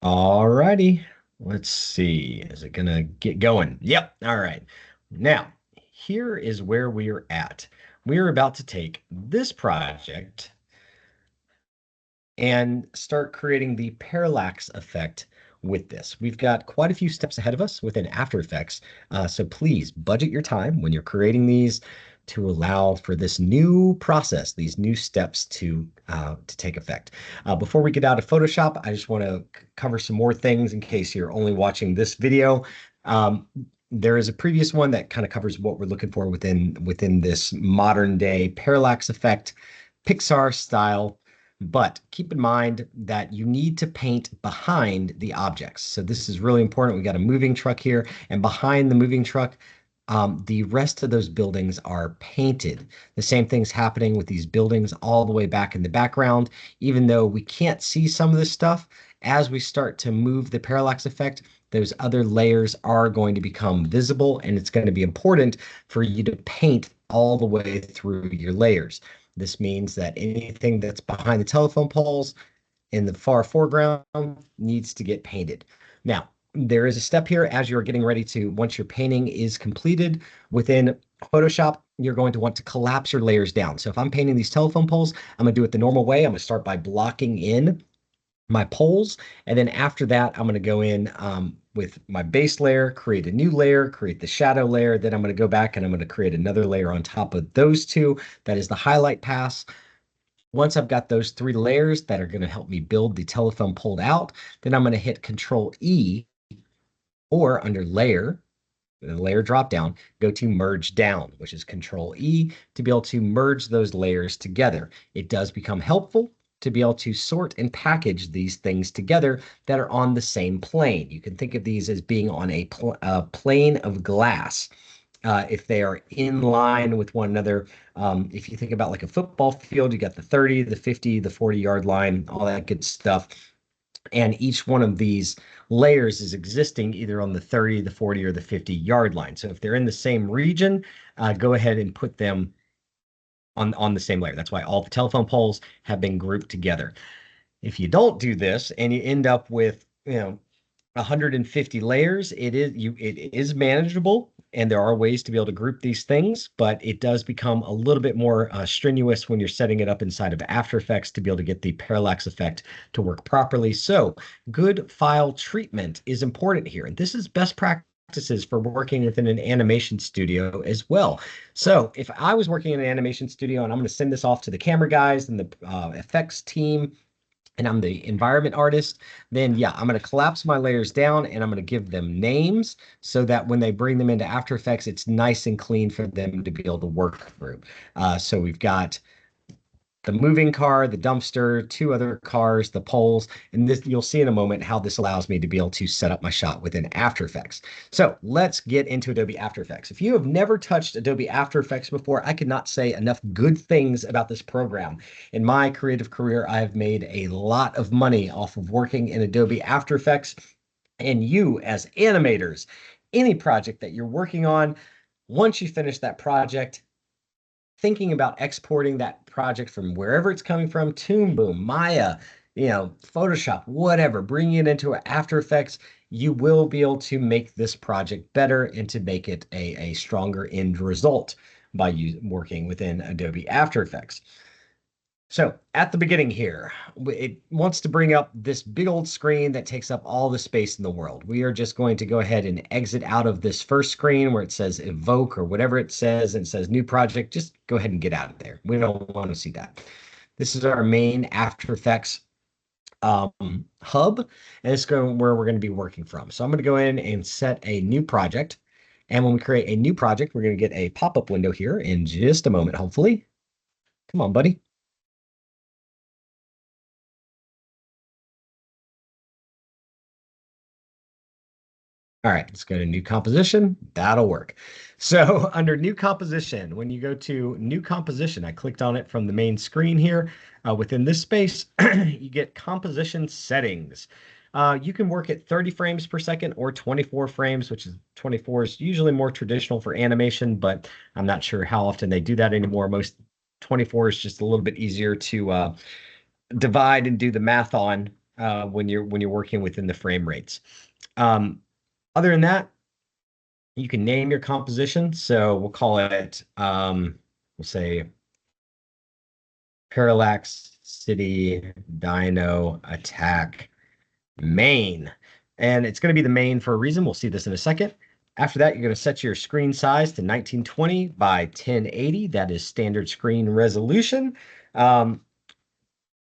All righty. Let's see. Is it gonna get going? Yep. All right. Now, here is where we are at. We are about to take this project and start creating the parallax effect with this. We've got quite a few steps ahead of us within After Effects, so please budget your time when you're creating these to allow for this new process, these new steps to take effect. Before we get out of Photoshop, I just want to cover some more things in case you're only watching this video. There is a previous one that kind of covers what we're looking for within this modern day parallax effect, Pixar style. But keep in mind that you need to paint behind the objects. So this is really important. We got a moving truck here, and behind the moving truck, the rest of those buildings are painted. The same thing's happening with these buildings all the way back in the background. Even though we can't see some of this stuff, as we start to move the parallax effect, those other layers are going to become visible, and it's going to be important for you to paint all the way through your layers. This means that anything that's behind the telephone poles in the far foreground needs to get painted. Now, there is a step here as you're getting ready to, once your painting is completed within Photoshop, you're going to want to collapse your layers down. So if I'm painting these telephone poles, I'm going to do it the normal way. I'm going to start by blocking in my poles. And then after that, I'm going to go in with my base layer, create a new layer, create the shadow layer. Then I'm going to go back and I'm going to create another layer on top of those two. That is the highlight pass. Once I've got those three layers that are going to help me build the telephone pulled out, then I'm going to hit Control E or under layer, the layer drop down, go to merge down, which is Control E to be able to merge those layers together. It does become helpful to be able to sort and package these things together that are on the same plane. You can think of these as being on a plane of glass. If they are in line with one another, if you think about like a football field, you got the 30, the 50, the 40-yard line, all that good stuff. And each one of these layers is existing either on the 30, the 40, or the 50-yard line. So if they're in the same region, go ahead and put them on the same layer. That's why all the telephone poles have been grouped together. If you don't do this and you end up with, 150 layers, it is manageable, and there are ways to be able to group these things, but it does become a little bit more strenuous when you're setting it up inside of After Effects to be able to get the parallax effect to work properly. So good file treatment is important here, and this is best practices for working within an animation studio as well. So if I was working in an animation studio and I'm going to send this off to the camera guys and the effects team, and I'm the environment artist, then yeah, I'm going to collapse my layers down and I'm going to give them names so that when they bring them into After Effects, it's nice and clean for them to be able to work through. So we've got the moving car, the dumpster, two other cars, the poles, and this you'll see in a moment how this allows me to be able to set up my shot within After Effects. So let's get into Adobe After Effects. If you have never touched Adobe After Effects before, I could not say enough good things about this program. In my creative career, I have made a lot of money off of working in Adobe After Effects, and you as animators, any project that you're working on, once you finish that project, thinking about exporting that project from wherever it's coming from, Toon Boom, Maya, Photoshop, whatever, bringing it into After Effects, you will be able to make this project better and to make it a stronger end result by working within Adobe After Effects. So at the beginning here, it wants to bring up this big old screen that takes up all the space in the world. We are just going to go ahead and exit out of this first screen where it says evoke or whatever it says and it says new project. Just go ahead and get out of there. We don't want to see that. This is our main After Effects hub, and it's going where we're going to be working from. So I'm going to go in and set a new project. And when we create a new project, we're going to get a pop-up window here in just a moment, hopefully. Come on, buddy. All right, let's go to new composition. That'll work. So under new composition, when you go to new composition, I clicked on it from the main screen here. Within this space, you get composition settings. You can work at 30 frames per second or 24 frames, which is 24 is usually more traditional for animation, but I'm not sure how often they do that anymore. Most 24 is just a little bit easier to divide and do the math on. when you're working within the frame rates. Um, Other than that, you can name your composition. So we'll call it, we'll say Parallax City Dino Attack main. And it's going to be the main for a reason. We'll see this in a second. After that, you're going to set your screen size to 1920 by 1080. That is standard screen resolution.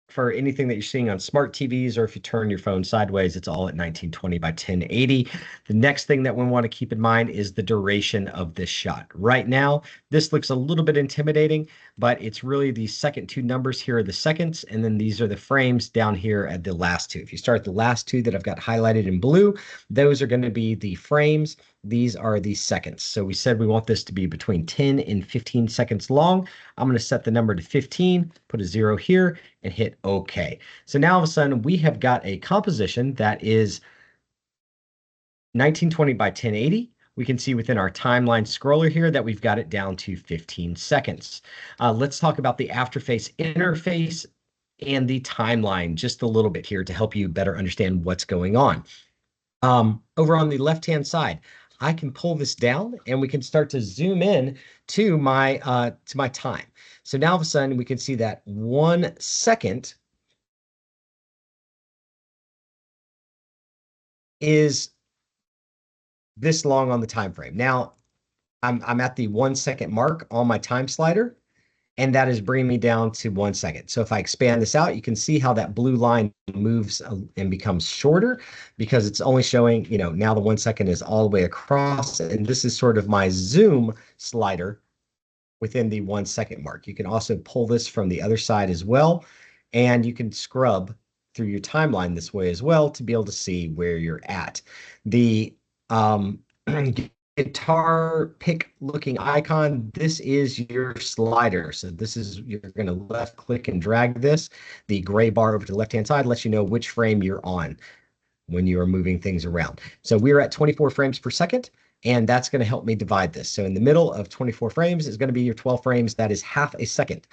For anything that you're seeing on smart TVs, or if you turn your phone sideways, it's all at 1920 by 1080. The next thing that we want to keep in mind is the duration of this shot. Right now, this looks a little bit intimidating, but it's really the second two numbers here are the seconds, and then these are the frames down here at the last two. If you start the last two that I've got highlighted in blue, those are going to be the frames. These are the seconds. So we said we want this to be between 10 and 15 seconds long. I'm going to set the number to 15, put a 0 here, and hit OK. So now all of a sudden we have got a composition that is 1920 by 1080. We can see within our timeline scroller here that we've got it down to 15 seconds. Let's talk about the afterface interface and the timeline just a little bit here to help you better understand what's going on. Over on the left-hand side, I can pull this down and we can start to zoom in to my time. So now all of a sudden we can see that 1 second is this long on the time frame. Now I'm at the 1 second mark on my time slider, and that is bringing me down to 1 second. So if I expand this out, you can see how that blue line moves and becomes shorter because it's only showing, now the 1 second is all the way across, and this is sort of my zoom slider within the 1 second mark. You can also pull this from the other side as well, and you can scrub through your timeline this way as well to be able to see where you're at. The guitar pick looking icon, this is your slider. So this is, you're going to left click and drag this. The gray bar over to the left hand side lets you know which frame you're on when you are moving things around. So we're at 24 frames per second, and that's going to help me divide this. So in the middle of 24 frames is going to be your 12 frames. That is half a second.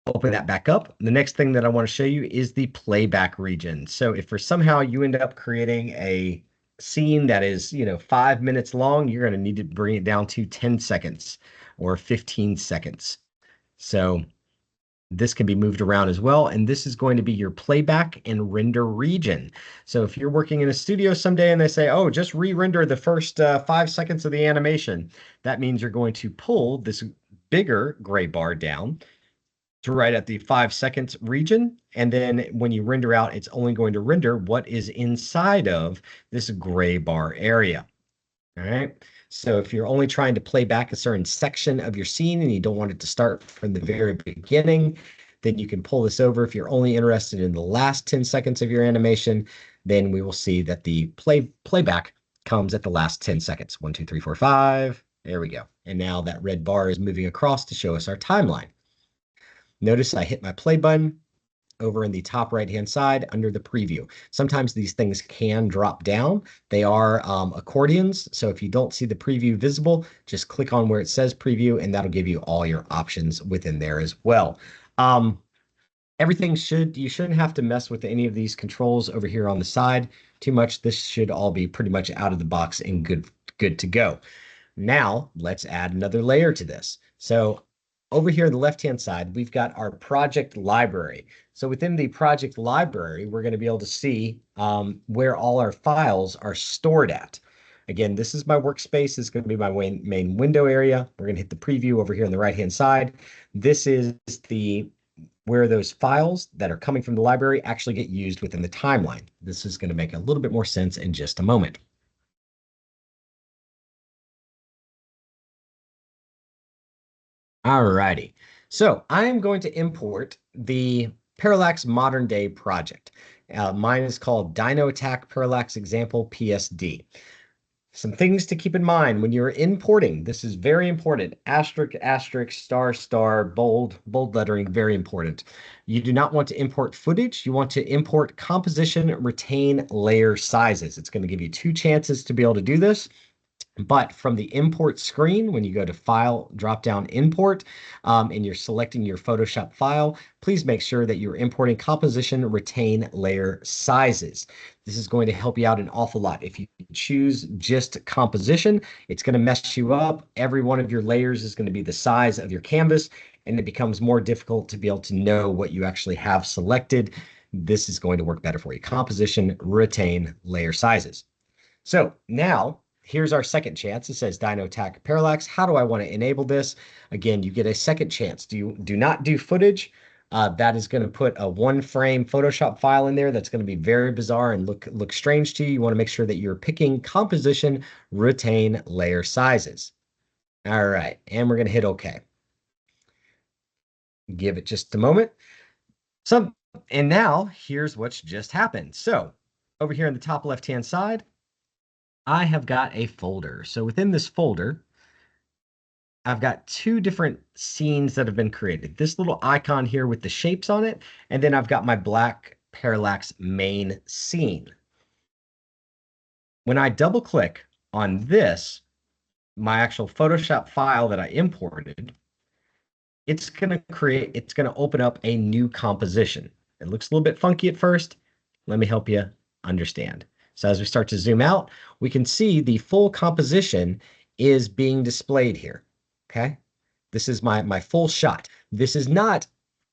Open that back up. The next thing that I want to show you is the playback region. So if for somehow you end up creating a scene that is, 5 minutes long, you're going to need to bring it down to 10 seconds or 15 seconds. So this can be moved around as well. And this is going to be your playback and render region. So if you're working in a studio someday and they say, oh, just re-render the first 5 seconds of the animation, that means you're going to pull this bigger gray bar down to right at the 5 seconds region. And then when you render out, it's only going to render what is inside of this gray bar area. All right. So if you're only trying to play back a certain section of your scene and you don't want it to start from the very beginning, then you can pull this over. If you're only interested in the last 10 seconds of your animation, then we will see that the playback comes at the last 10 seconds. 1, 2, 3, 4, 5. There we go. And now that red bar is moving across to show us our timeline. Notice I hit my play button over in the top right-hand side under the preview. Sometimes these things can drop down. They are accordions. So if you don't see the preview visible, just click on where it says preview, and that'll give you all your options within there as well. You shouldn't have to mess with any of these controls over here on the side too much. This should all be pretty much out of the box and good to go. Now let's add another layer to this. So over here on the left-hand side, we've got our project library. So within the project library, we're going to be able to see where all our files are stored at. Again, this is my workspace. This is going to be my main window area. We're going to hit the preview over here on the right-hand side. This is where those files that are coming from the library actually get used within the timeline. This is going to make a little bit more sense in just a moment. Alrighty, so I am going to import the Parallax modern day project. Mine is called Dino Attack Parallax Example PSD. Some things to keep in mind when you're importing. This is very important. Asterisk, asterisk, star, star, bold lettering, very important. You do not want to import footage. You want to import composition retain layer sizes. It's going to give you 2 chances to be able to do this. But from the import screen, when you go to File, drop down Import, and you're selecting your Photoshop file, please make sure that you're importing composition, retain layer sizes. This is going to help you out an awful lot. If you choose just composition, it's going to mess you up. Every one of your layers is going to be the size of your canvas, and it becomes more difficult to be able to know what you actually have selected. This is going to work better for you. Composition, retain layer sizes. So now here's our second chance. It says Dyno Parallax. How do I want to enable this? Again, you get a second chance. Do not do footage. That is going to put a one frame Photoshop file in there that's going to be very bizarre and look strange to you. You want to make sure that you're picking composition, retain layer sizes. All right, and we're going to hit OK. Give it just a moment. And now here's what's just happened. So over here in the top left-hand side, I have got a folder. So within this folder, I've got two different scenes that have been created. This little icon here with the shapes on it, and then I've got my black Parallax main scene. When I double click on this, my actual Photoshop file that I imported, it's going to open up a new composition. It looks a little bit funky at first. Let me help you understand. So as we start to zoom out, we can see the full composition is being displayed here. Okay, this is my full shot. This is no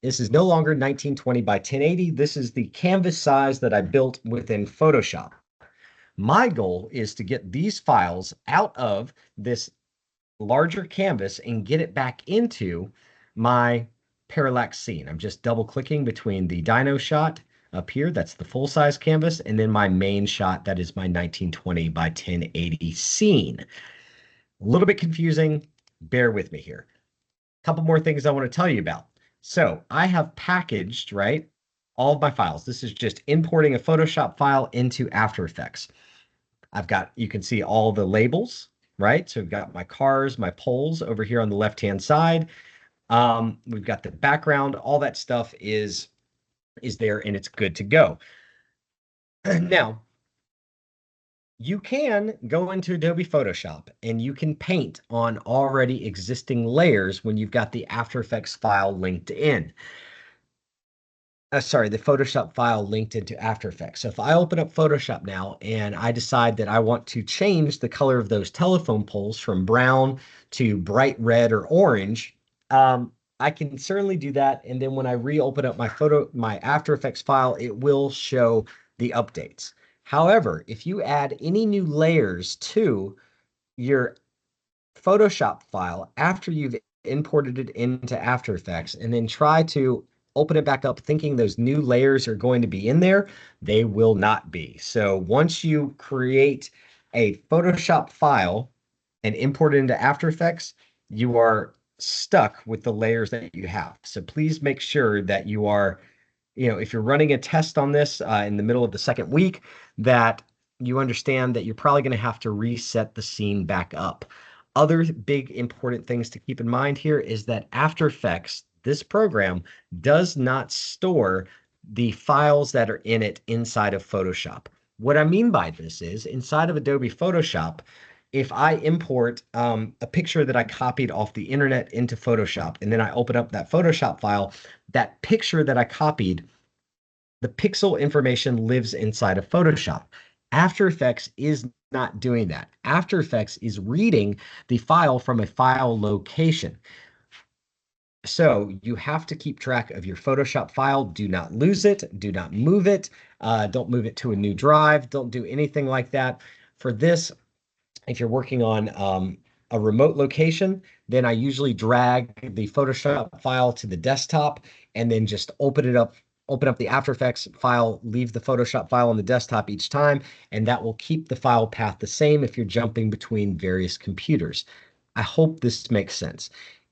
longer 1920 by 1080. This is the canvas size that I built within Photoshop. My goal is to get these files out of this larger canvas and get it back into my parallax scene. I'm just double clicking between the dyno shot up here, that's the full size canvas, and then my main shot, that is my 1920 by 1080 scene. A little bit confusing, bear with me here. A couple more things I want to tell you about. So I have packaged, right, all of my files. This is just importing a Photoshop file into After Effects. You can see all the labels, right? So we've got my cars, my poles over here on the left-hand side. We've got the background, all that stuff is there and it's good to go. Now, you can go into Adobe Photoshop and you can paint on already existing layers when you've got the After Effects file linked in. The Photoshop file linked into After Effects. So if I open up Photoshop now and I decide that I want to change the color of those telephone poles from brown to bright red or orange, I can certainly do that. And then when I reopen up my After Effects file, it will show the updates. However, if you add any new layers to your Photoshop file after you've imported it into After Effects and then try to open it back up thinking those new layers are going to be in there, they will not be. So once you create a Photoshop file and import it into After Effects, you are stuck with the layers that you have. So please make sure that you are, if you're running a test on this in the middle of the second week, that you understand that you're probably going to have to reset the scene back up. Other big important things to keep in mind here is that After Effects, this program, does not store the files that are in it inside of Photoshop. What I mean by this is inside of Adobe Photoshop, if I import a picture that I copied off the internet into Photoshop, and then I open up that Photoshop file, that picture that I copied, the pixel information lives inside of Photoshop. After Effects is not doing that. After Effects is reading the file from a file location. So you have to keep track of your Photoshop file. Do not lose it. Do not move it. Don't move it to a new drive. Don't do anything like that. For this, if you're working on a remote location, then I usually drag the Photoshop file to the desktop and then just open up the After Effects file, leave the Photoshop file on the desktop each time, and that will keep the file path the same if you're jumping between various computers. I hope this makes sense.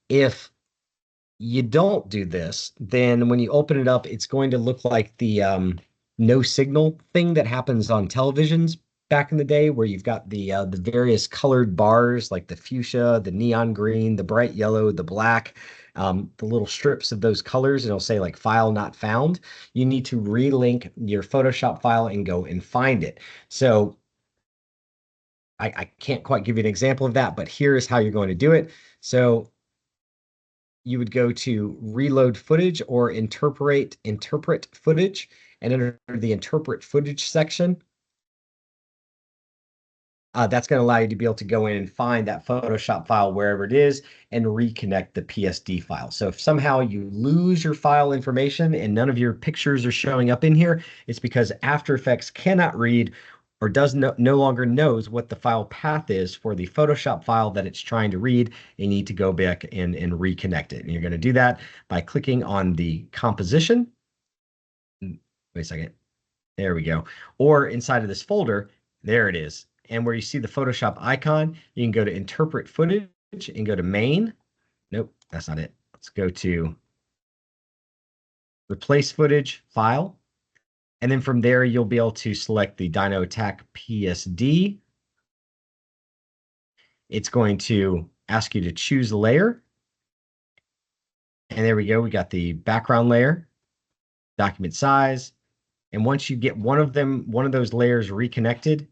If you don't do this, then when you open it up, it's going to look like the no signal thing that happens on televisions back in the day, where you've got the various colored bars like the fuchsia, the neon green, the bright yellow, the black, the little strips of those colors, and it'll say like file not found. You need to relink your Photoshop file and go and find it. So I can't quite give you an example of that, but here is how you're going to do it. So you would go to reload footage or interpret footage, and under the interpret footage section, that's going to allow you to be able to go in and find that Photoshop file wherever it is and reconnect the PSD file. So if somehow you lose your file information and none of your pictures are showing up in here, it's because After Effects cannot read or no longer knows what the file path is for the Photoshop file that it's trying to read. You need to go back and reconnect it. And you're going to do that by clicking on the composition. Wait a second. There we go. Or inside of this folder, there it is. And where you see the Photoshop icon, you can go to interpret footage and go to main. Nope, that's not it. Let's go to replace footage file. And then from there, you'll be able to select the Dino Attack PSD. It's going to ask you to choose a layer. And there we go. We got the background layer, document size. And once you get one of those layers reconnected,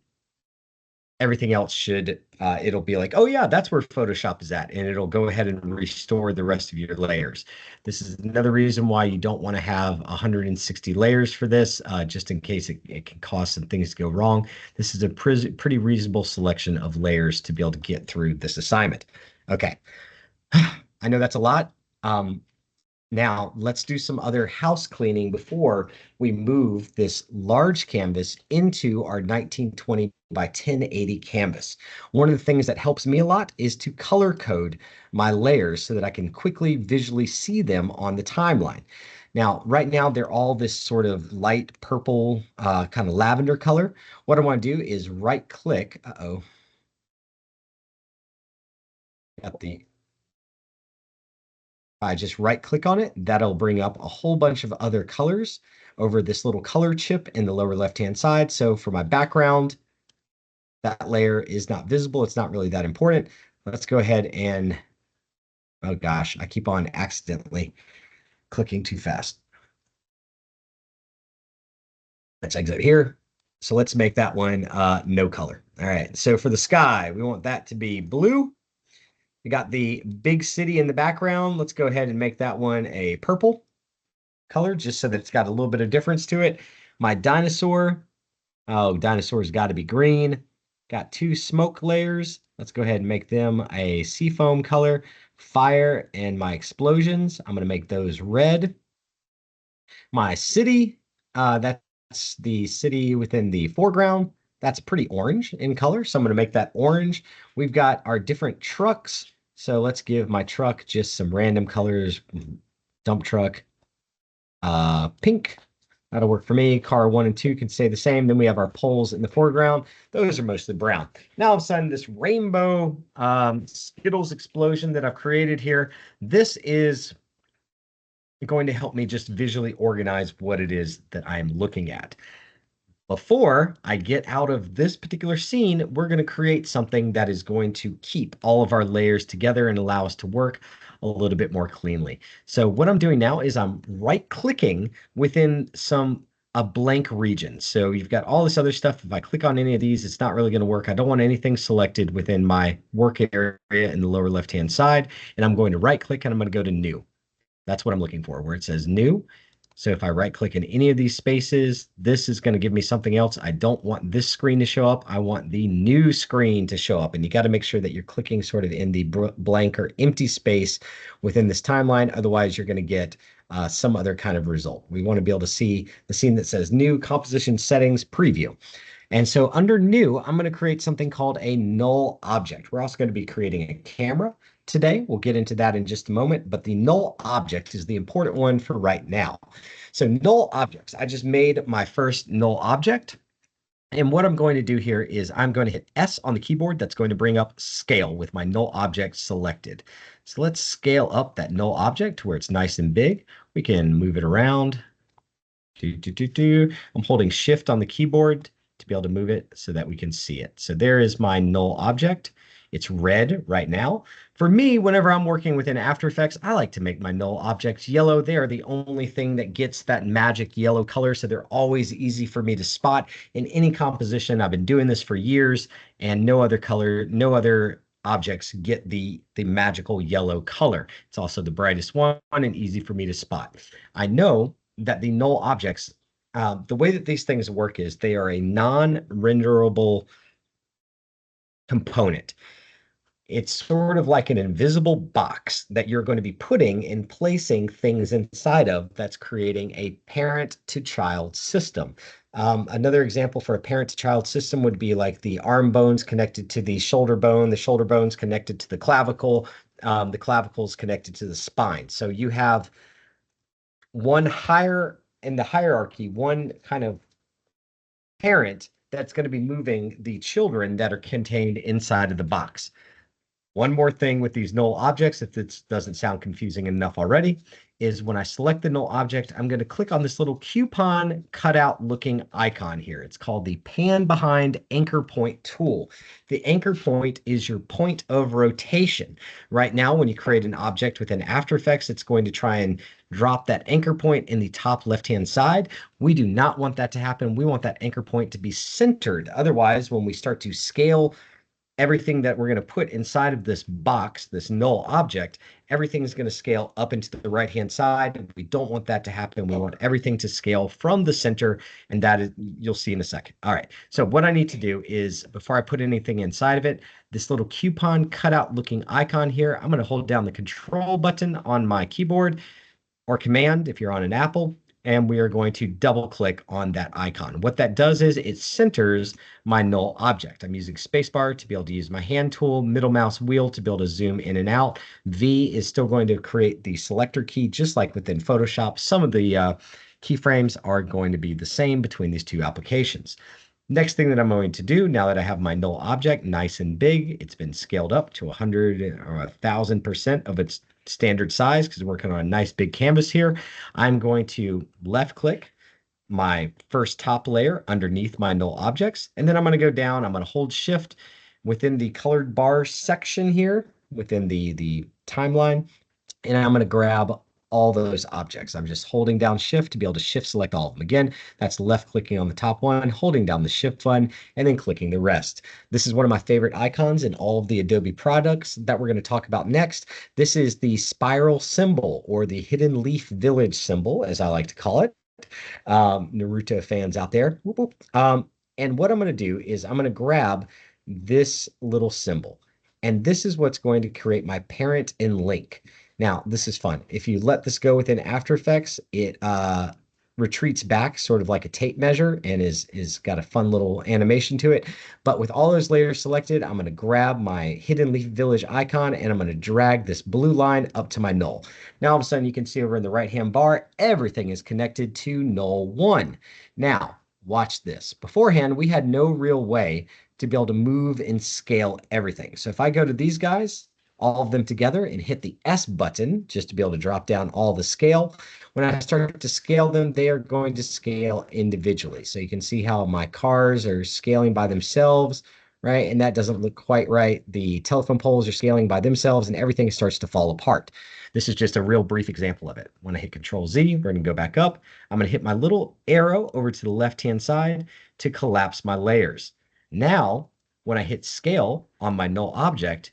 everything else should, it'll be like, oh yeah, that's where Photoshop is at. And it'll go ahead and restore the rest of your layers. This is another reason why you don't want to have 160 layers for this, just in case it can cause some things to go wrong. This is a pretty reasonable selection of layers to be able to get through this assignment. Okay, I know that's a lot. Now, let's do some other house cleaning before we move this large canvas into our 1920 by 1080 canvas. One of the things that helps me a lot is to color code my layers so that I can quickly visually see them on the timeline. Now, right now, they're all this sort of light purple, kind of lavender color. What I want to do is right-click. Got the I just right click on it, that'll bring up a whole bunch of other colors over this little color chip in the lower left-hand side. So for my background, that layer is not visible. It's not really that important. Let's go ahead and, oh gosh, I keep on accidentally clicking too fast. Let's exit here. So let's make that one no color. All right, so for the sky, we want that to be blue. We got the big city in the background. Let's go ahead and make that one a purple color, just so that it's got a little bit of difference to it. My dinosaur, oh, dinosaur's got to be green. Got two smoke layers. Let's go ahead and make them a seafoam color. Fire and my explosions, I'm going to make those red. My city, that's the city within the foreground. That's pretty orange in color, so I'm going to make that orange. We've got our different trucks. So let's give my truck just some random colors. Dump truck, pink. That'll work for me. Car 1 and 2 can stay the same. Then we have our poles in the foreground. Those are mostly brown. Now all of a sudden, this rainbow Skittles explosion that I've created here, this is going to help me just visually organize what it is that I'm looking at. Before I get out of this particular scene, we're going to create something that is going to keep all of our layers together and allow us to work a little bit more cleanly. So what I'm doing now is I'm right-clicking within a blank region. So you've got all this other stuff. If I click on any of these, it's not really going to work. I don't want anything selected within my work area in the lower left-hand side. And I'm going to right-click and I'm going to go to New. That's what I'm looking for, where it says New. So if I right click in any of these spaces, this is going to give me something else. I don't want this screen to show up. I want the new screen to show up. And you got to make sure that you're clicking sort of in the blank or empty space within this timeline. Otherwise, you're going to get some other kind of result. We want to be able to see the scene that says new composition settings preview. And so under new, I'm going to create something called a null object. We're also going to be creating a camera today. We'll get into that in just a moment, but the null object is the important one for right now. So null objects, I just made my first null object. And what I'm going to do here is I'm going to hit S on the keyboard. That's going to bring up scale with my null object selected. So let's scale up that null object to where it's nice and big. We can move it around. I'm holding shift on the keyboard to be able to move it so that we can see it. So there is my null object. It's red right now. For me, whenever I'm working within After Effects, I like to make my null objects yellow. They are the only thing that gets that magic yellow color, so they're always easy for me to spot in any composition. I've been doing this for years, and no other color, no other objects get the magical yellow color. It's also the brightest one and easy for me to spot. I know that the null objects, the way that these things work is they are a non-renderable component. It's sort of like an invisible box that you're going to be putting and placing things inside of that's creating a parent to child system. Another example for a parent to child system would be like the arm bones connected to the shoulder bones connected to the clavicles connected to the spine. So you have one higher in the hierarchy, one kind of parent that's going to be moving the children that are contained inside of the box. One more thing with these null objects, if this doesn't sound confusing enough already, is when I select the null object, I'm going to click on this little coupon cutout looking icon here. It's called the pan behind anchor point tool. The anchor point is your point of rotation. Right now, when you create an object within After Effects, it's going to try and drop that anchor point in the top left-hand side. We do not want that to happen. We want that anchor point to be centered. Otherwise, when we start to scale everything that we're going to put inside of this box, this null object, everything is going to scale up into the right-hand side. We don't want that to happen. We want everything to scale from the center, and that is, you'll see in a second. All right, so what I need to do is, before I put anything inside of it, this little coupon cutout looking icon here, I'm going to hold down the control button on my keyboard, or command if you're on an Apple, and we are going to double click on that icon. What that does is it centers my null object. I'm using spacebar to be able to use my hand tool, middle mouse wheel to be able to zoom in and out. V is still going to create the selector key, just like within Photoshop. Some of the keyframes are going to be the same between these two applications. Next thing that I'm going to do, now that I have my null object nice and big, it's been scaled up to 100 or 1000% of its standard size because we're working on a nice big canvas here. I'm going to left click my first top layer underneath my null objects, and then I'm going to go down. I'm going to hold shift within the colored bar section here within the timeline, and I'm going to grab all those objects. I'm just holding down shift to be able to shift select all of them. Again, that's left clicking on the top one, holding down the shift button, and then clicking the rest. This is one of my favorite icons in all of the Adobe products that we're going to talk about next. This is the spiral symbol, or the hidden leaf village symbol, as I like to call it. Naruto fans out there. Whoop, whoop. And what I'm going to do is I'm going to grab this little symbol, and this is what's going to create my parent and link. Now, this is fun. If you let this go within After Effects, it retreats back sort of like a tape measure and is got a fun little animation to it. But with all those layers selected, I'm going to grab my Hidden Leaf Village icon and I'm going to drag this blue line up to my null. Now, all of a sudden, you can see over in the right-hand bar, everything is connected to null 1. Now, watch this. Beforehand, we had no real way to be able to move and scale everything. So if I go to these guys, all of them together, and hit the S button just to be able to drop down all the scale. When I start to scale them, they are going to scale individually. So you can see how my cars are scaling by themselves, right? And that doesn't look quite right. The telephone poles are scaling by themselves and everything starts to fall apart. This is just a real brief example of it. When I hit Control Z, we're going to go back up. I'm going to hit my little arrow over to the left-hand side to collapse my layers. Now, when I hit scale on my null object,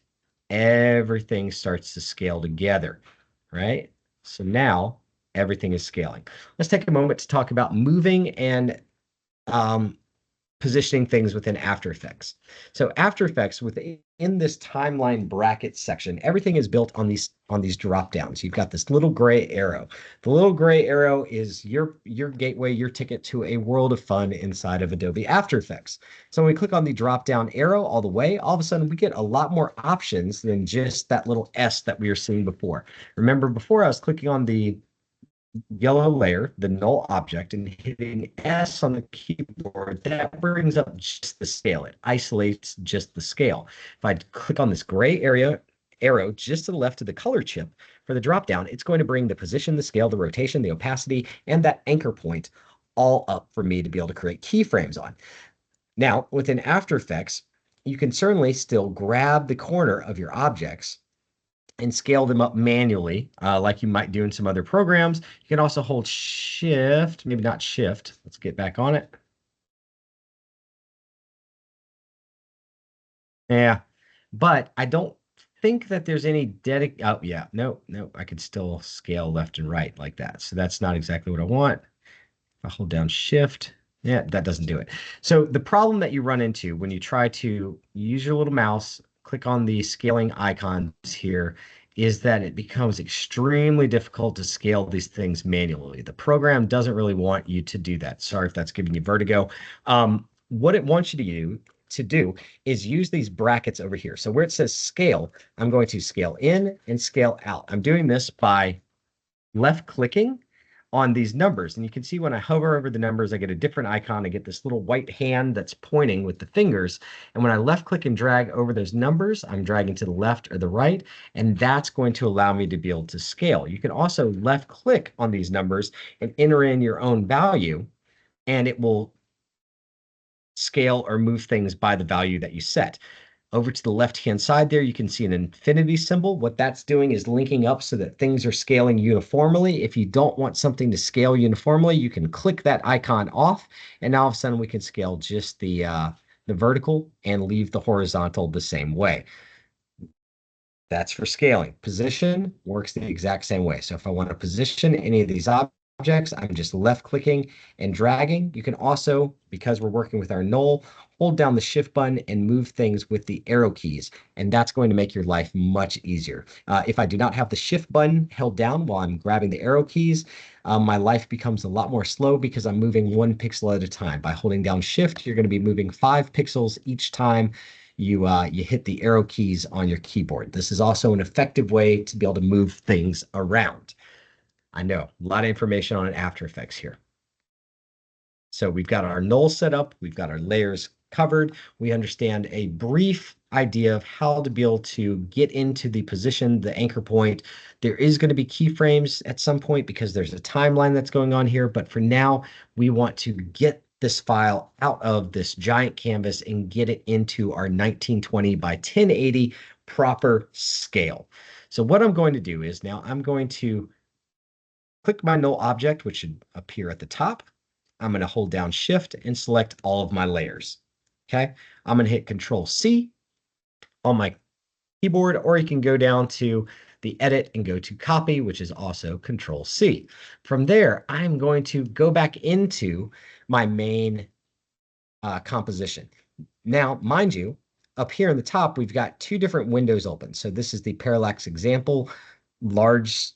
everything starts to scale together, right? So now everything is scaling. Let's take a moment to talk about moving and positioning things within After Effects. So After Effects, within this timeline bracket section, everything is built on these drop downs. You've got this little gray arrow. The little gray arrow is your gateway, your ticket to a world of fun inside of Adobe After Effects. So when we click on the drop down arrow all the way, all of a sudden we get a lot more options than just that little S that we were seeing before. Remember, before I was clicking on the yellow layer, the null object, and hitting S on the keyboard, that brings up just the scale. It isolates just the scale. If I click on this gray arrow just to the left of the color chip for the dropdown, it's going to bring the position, the scale, the rotation, the opacity, and that anchor point all up for me to be able to create keyframes on. Now, within After Effects, you can certainly still grab the corner of your objects and scale them up manually, like you might do in some other programs. You can also hold Shift, maybe not Shift. Let's get back on it. Yeah, but I don't think that there's any dedicated. Oh, yeah, no, no, I can still scale left and right like that. So that's not exactly what I want. If I hold down Shift, yeah, that doesn't do it. So the problem that you run into when you try to use your little mouse, click on the scaling icons here, is that it becomes extremely difficult to scale these things manually. The program doesn't really want you to do that. Sorry if that's giving you vertigo. What it wants you to do is use these brackets over here. So where it says scale, I'm going to scale in and scale out. I'm doing this by left clicking on these numbers. And you can see when I hover over the numbers, I get a different icon. I get this little white hand that's pointing with the fingers. And when I left click and drag over those numbers, I'm dragging to the left or the right. And that's going to allow me to be able to scale. You can also left click on these numbers and enter in your own value, and it will scale or move things by the value that you set. Over to the left-hand side there, you can see an infinity symbol. What that's doing is linking up so that things are scaling uniformly. If you don't want something to scale uniformly, you can click that icon off, and now all of a sudden we can scale just the vertical and leave the horizontal the same way. That's for scaling. Position works the exact same way. So if I want to position any of these objects, I'm just left clicking and dragging. You can also, because we're working with our null, hold down the shift button and move things with the arrow keys. And that's going to make your life much easier. If I do not have the shift button held down while I'm grabbing the arrow keys, my life becomes a lot more slow because I'm moving 1 pixel at a time. By holding down shift, you're going to be moving 5 pixels each time you hit the arrow keys on your keyboard. This is also an effective way to be able to move things around. I know, a lot of information on After Effects here. So we've got our null set up, we've got our layers covered, we understand a brief idea of how to be able to get into the position, the anchor point. There is going to be keyframes at some point because there's a timeline that's going on here, but for now, we want to get this file out of this giant canvas and get it into our 1920 by 1080 proper scale. So what I'm going to do is now I'm going to click my null object, which should appear at the top. I'm going to hold down Shift and select all of my layers. Okay, I'm going to hit Control C on my keyboard, or you can go down to the edit and go to copy, which is also Control C. From there, I'm going to go back into my main composition. Now, mind you, up here in the top, we've got two different windows open. So this is the Parallax example, large,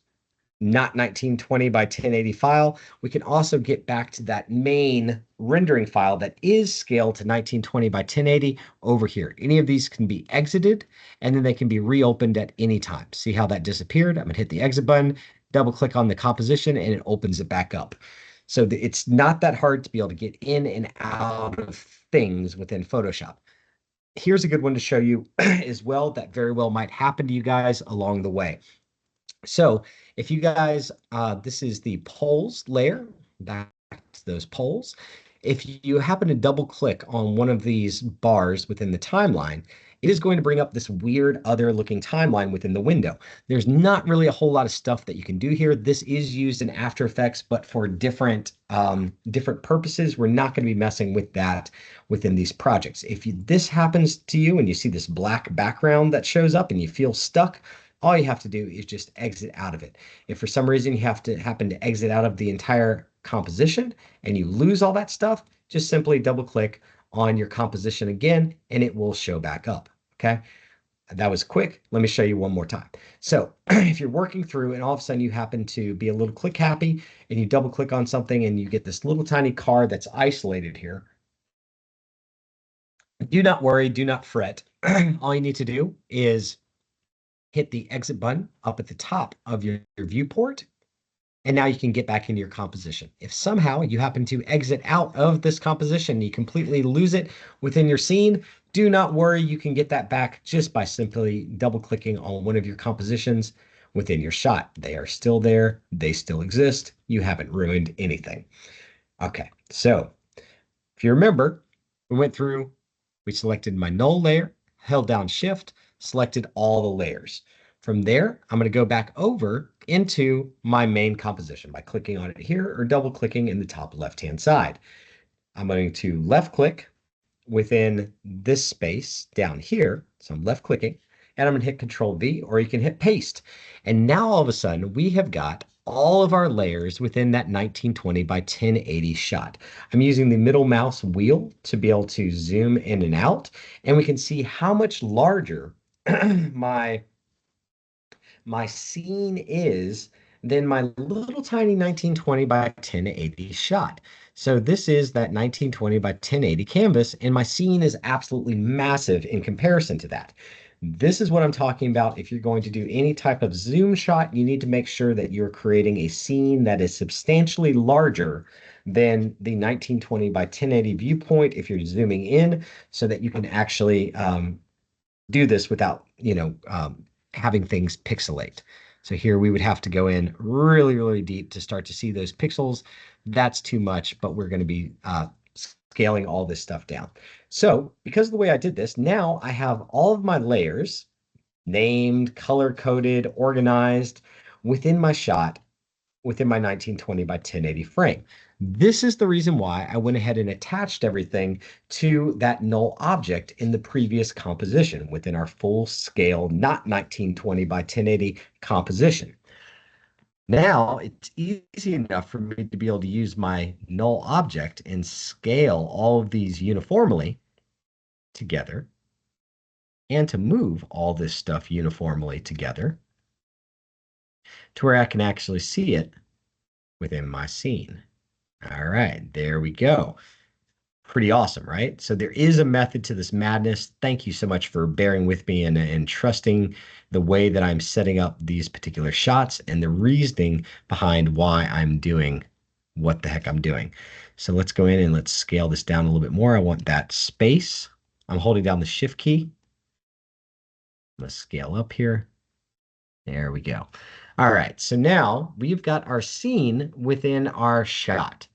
not 1920 by 1080 file. We can also get back to that main rendering file that is scaled to 1920 by 1080 over here. Any of these can be exited, and then they can be reopened at any time. See how that disappeared? I'm going to hit the exit button, double click on the composition, and it opens it back up. So it's not that hard to be able to get in and out of things within Photoshop. Here's a good one to show you as well that very well might happen to you guys along the way. So if you guys, this is the poles layer, back to those poles. If you happen to double click on one of these bars within the timeline, it is going to bring up this weird other looking timeline within the window. There's not really a whole lot of stuff that you can do here. This is used in After Effects, but for different purposes. We're not going to be messing with that within these projects. If this happens to you and you see this black background that shows up and you feel stuck, all you have to do is just exit out of it. If for some reason you happen to exit out of the entire composition and you lose all that stuff, just simply double click on your composition again and it will show back up. Okay, that was quick. Let me show you one more time. So if you're working through and all of a sudden you happen to be a little click happy and you double click on something and you get this little tiny car that's isolated here, do not worry, do not fret. All you need to do is hit the exit button up at the top of your viewport, and now you can get back into your composition. If somehow you happen to exit out of this composition, you completely lose it within your scene, do not worry, you can get that back just by simply double clicking on one of your compositions within your shot. They are still there, they still exist, you haven't ruined anything. Okay, so if you remember, we went through We selected my null layer, held down shift, selected all the layers. From there, I'm going to go back over into my main composition by clicking on it here or double clicking in the top left-hand side. I'm going to left click within this space down here. So I'm left clicking and I'm going to hit Control V, or you can hit paste. And now all of a sudden we have got all of our layers within that 1920 by 1080 shot. I'm using the middle mouse wheel to be able to zoom in and out, and we can see how much larger my scene is than my little tiny 1920 by 1080 shot. So this is that 1920 by 1080 canvas, and my scene is absolutely massive in comparison to that. This is what I'm talking about. If you're going to do any type of zoom shot, you need to make sure that you're creating a scene that is substantially larger than the 1920 by 1080 viewpoint if you're zooming in, so that you can actually do this without, having things pixelate. So here we would have to go in really, really deep to start to see those pixels. That's too much, but we're going to be scaling all this stuff down. So because of the way I did this, now I have all of my layers named, color-coded, organized within my shot, within my 1920 by 1080 frame. This is the reason why I went ahead and attached everything to that null object in the previous composition within our full scale, not 1920 by 1080 composition. Now it's easy enough for me to be able to use my null object and scale all of these uniformly together and to move all this stuff uniformly together to where I can actually see it within my scene. All right, there we go. Pretty awesome, right? So there is a method to this madness. Thank you so much for bearing with me and trusting the way that I'm setting up these particular shots and the reasoning behind why I'm doing what the heck I'm doing. So let's go in and let's scale this down a little bit more. I want that space. I'm holding down the shift key. Let's scale up here. There we go. All right, so now we've got our scene within our shot.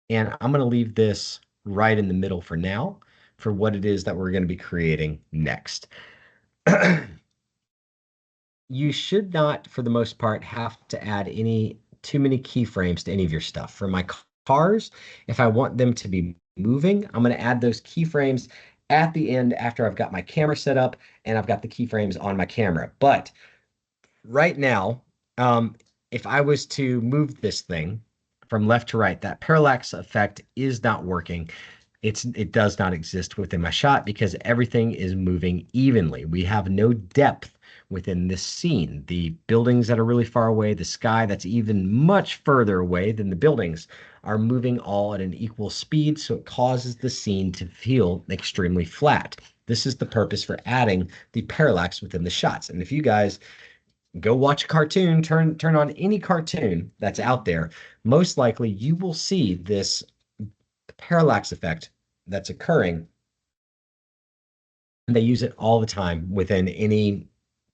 And I'm going to leave this right in the middle for now for what it is that we're going to be creating next. You should not, for the most part, have to add too many keyframes to any of your stuff. For my cars, if I want them to be moving, I'm going to add those keyframes at the end after I've got my camera set up and I've got the keyframes on my camera. But right now, if I was to move this thing from left to right, that parallax effect is not working. It does not exist within my shot because everything is moving evenly. We have no depth within this scene. The buildings that are really far away, the sky that's even much further away than the buildings are moving all at an equal speed, so it causes the scene to feel extremely flat. This is the purpose for adding the parallax within the shots. And if you guys go watch a cartoon, turn on any cartoon that's out there, most likely you will see this parallax effect that's occurring. And they use it all the time within any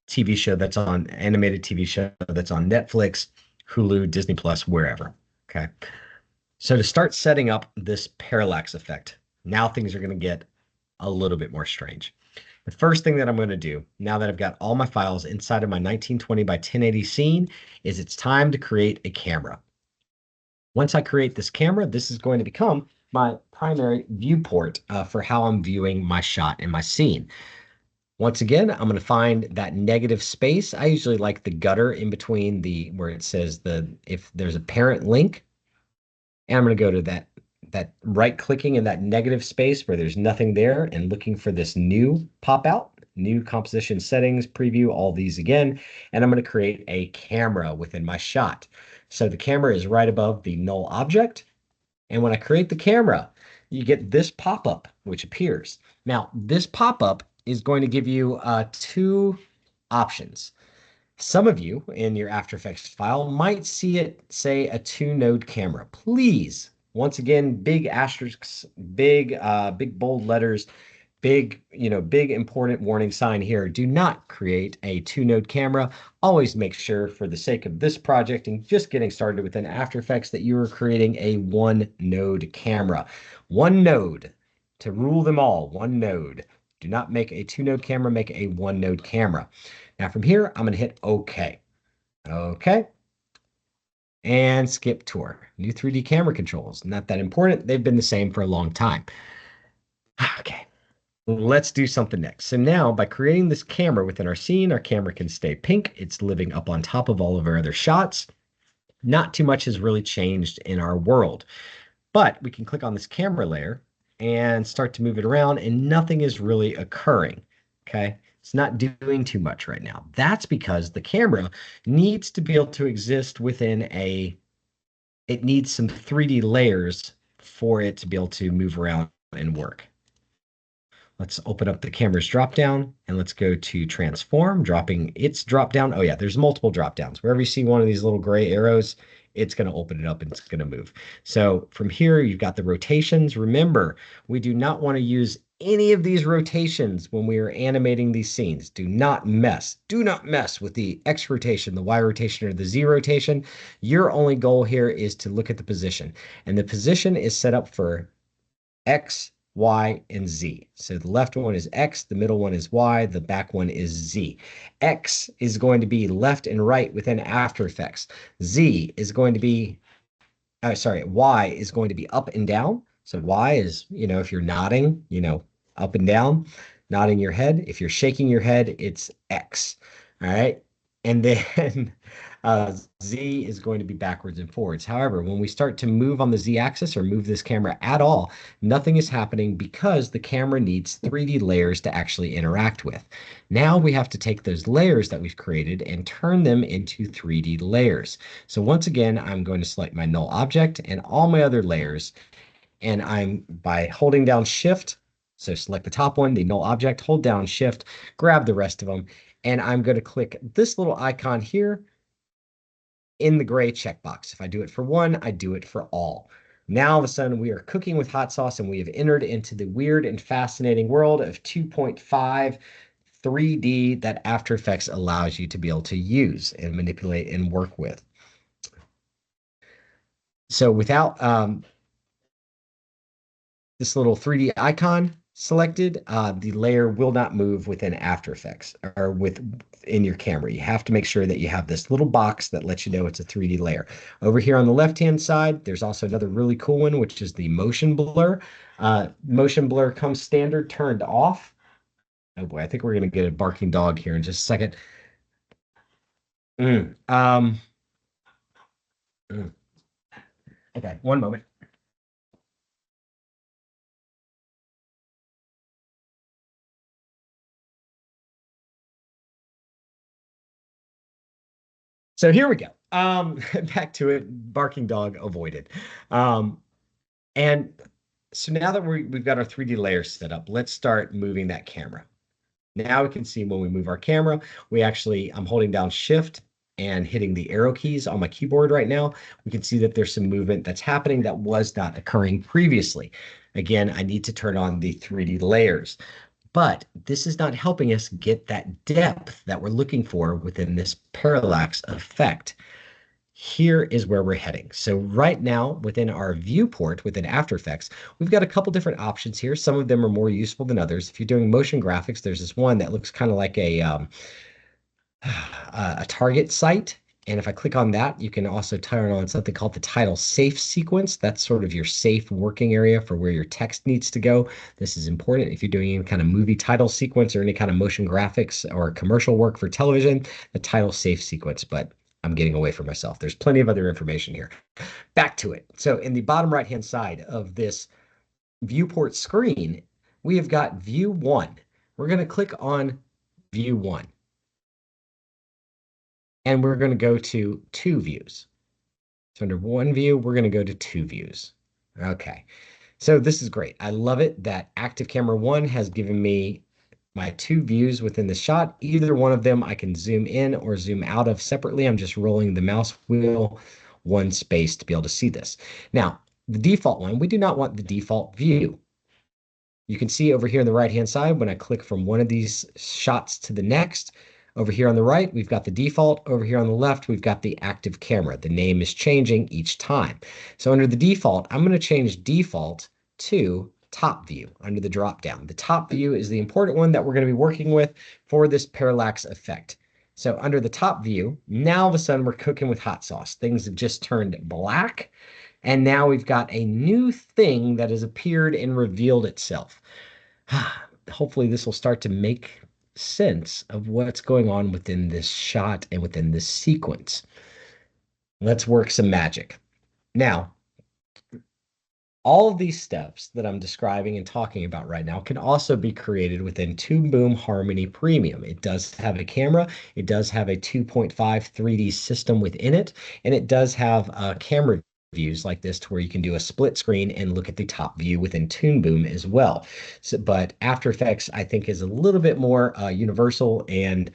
TV show that's on, animated TV show that's on Netflix, Hulu, Disney Plus, wherever. Okay. So to start setting up this parallax effect, now things are going to get a little bit more strange. The first thing that I'm going to do, now that I've got all my files inside of my 1920 by 1080 scene, is it's time to create a camera. Once I create this camera, this is going to become my primary viewport for how I'm viewing my shot and my scene. Once again, I'm going to find that negative space. I usually like the gutter in between where it says if there's a parent link, and I'm going to go to that right clicking in that negative space where there's nothing there and looking for this new pop out, new composition settings, preview, all these again. And I'm going to create a camera within my shot. So the camera is right above the null object. And when I create the camera, you get this pop-up, which appears. Now, this pop-up is going to give you two options. Some of you in your After Effects file might see it say a 2-node camera. Please, once again, big asterisks, big bold letters, big important warning sign here. Do not create a 2-node camera. Always make sure, for the sake of this project and just getting started within After Effects, that you are creating a 1-node camera. 1 node to rule them all, one node. Do not make a two-node camera, make a one-node camera. Now from here, I'm going to hit OK. OK. And skip tour. New 3D camera controls. Not that important. They've been the same for a long time. Okay. Let's do something next. So now by creating this camera within our scene, our camera can stay pink. It's living up on top of all of our other shots. Not too much has really changed in our world, but we can click on this camera layer and start to move it around and nothing is really occurring. Okay. It's not doing too much right now. That's because the camera needs to be able to exist within it needs some 3D layers for it to be able to move around and work. Let's open up the camera's dropdown and let's go to transform, dropping its dropdown. Oh yeah, there's multiple dropdowns. Wherever you see one of these little gray arrows, it's going to open it up and it's going to move. So from here, you've got the rotations. Remember, we do not want to use any of these rotations when we are animating these scenes. Do not mess with the X rotation, the Y rotation, or the Z rotation. Your only goal here is to look at the position. And the position is set up for X, Y, and Z. So the left one is X, the middle one is Y, the back one is Z. X is going to be left and right within After Effects. Z is going to be, Y is going to be up and down. So Y is, if you're nodding, up and down, nodding your head. If you're shaking your head, it's X. All right. And then Z is going to be backwards and forwards. However, when we start to move on the Z axis or move this camera at all, nothing is happening because the camera needs 3D layers to actually interact with. Now we have to take those layers that we've created and turn them into 3D layers. So once again, I'm going to select my null object and all my other layers. And by holding down Shift, so select the top one, the null object, hold down Shift, grab the rest of them. And I'm going to click this little icon here in the gray checkbox. If I do it for one, I do it for all. Now, all of a sudden, we are cooking with hot sauce and we have entered into the weird and fascinating world of 2.5 3D that After Effects allows you to be able to use and manipulate and work with. So without this little 3D icon selected, the layer will not move within After Effects or within your camera. You have to make sure that you have this little box that lets you know it's a 3D layer. Over here on the left-hand side, there's also another really cool one, which is the motion blur. Motion blur comes standard turned off. Oh boy, I think we're going to get a barking dog here in just a second. Okay, one moment. So here we go. Back to it. Barking dog avoided. And so now that we've got our 3D layers set up, let's start moving that camera. Now we can see when we move our camera, I'm holding down Shift and hitting the arrow keys on my keyboard right now. We can see that there's some movement that's happening that was not occurring previously. Again, I need to turn on the 3D layers. But this is not helping us get that depth that we're looking for within this parallax effect. Here is where we're heading. So right now, within our viewport, within After Effects, we've got a couple different options here. Some of them are more useful than others. If you're doing motion graphics, there's this one that looks kind of like a target site. And if I click on that, you can also turn on something called the title safe sequence. That's sort of your safe working area for where your text needs to go. This is important if you're doing any kind of movie title sequence or any kind of motion graphics or commercial work for television, the title safe sequence. But I'm getting away from myself. There's plenty of other information here. Back to it. So in the bottom right-hand side of this viewport screen, we have got view 1. We're going to click on view 1. And we're going to go to 2 views. So under 1 view, we're going to go to 2 views. Okay, so this is great. I love it that Active Camera 1 has given me my 2 views within the shot. Either one of them I can zoom in or zoom out of separately. I'm just rolling the mouse wheel one space to be able to see this. Now, the default one, we do not want the default view. You can see over here on the right-hand side, when I click from one of these shots to the next, over here on the right, we've got the default. Over here on the left, we've got the active camera. The name is changing each time. So under the default, I'm going to change default to top view under the drop down. The top view is the important one that we're going to be working with for this parallax effect. So under the top view, now all of a sudden we're cooking with hot sauce. Things have just turned black. And now we've got a new thing that has appeared and revealed itself. Hopefully this will start to make sense of what's going on within this shot and within this sequence. Let's work some magic. Now, all of these steps that I'm describing and talking about right now can also be created within Toon Boom Harmony Premium. It does have a camera, it does have a 2.5 3D system within it, and it does have camera views like this to where you can do a split screen and look at the top view within Toon Boom as well. So, but After Effects, I think, is a little bit more universal, and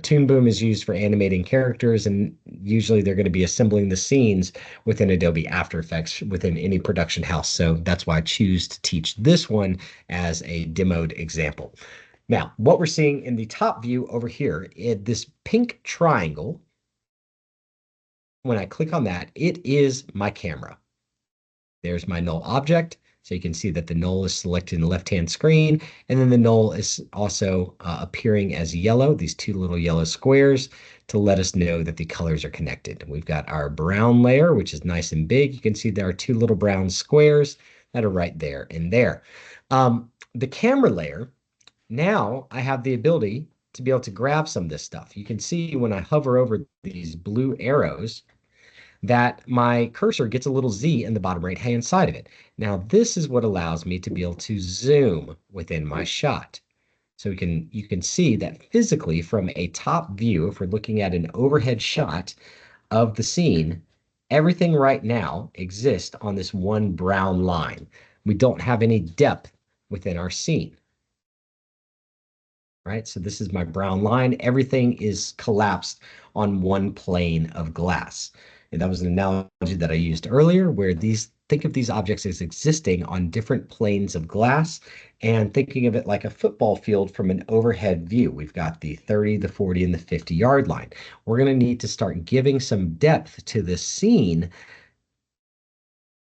Toon Boom is used for animating characters, and usually they're going to be assembling the scenes within Adobe After Effects within any production house. So that's why I choose to teach this one as a demoed example. Now, what we're seeing in the top view over here, this pink triangle, when I click on that, it is my camera. There's my null object. So you can see that the null is selected in the left-hand screen, and then the null is also appearing as yellow, these two little yellow squares, to let us know that the colors are connected. We've got our brown layer, which is nice and big. You can see there are two little brown squares that are right there and there. The camera layer, now I have the ability to be able to grab some of this stuff. You can see when I hover over these blue arrows, that my cursor gets a little Z in the bottom right hand side of it. Now, this is what allows me to be able to zoom within my shot. So you can see that physically from a top view, if we're looking at an overhead shot of the scene, everything right now exists on this one brown line. We don't have any depth within our scene. Right? So this is my brown line. Everything is collapsed on one plane of glass. And that was an analogy that I used earlier, where think of these objects as existing on different planes of glass, and thinking of it like a football field from an overhead view. We've got the 30, the 40, and the 50-yard line. We're going to need to start giving some depth to this scene,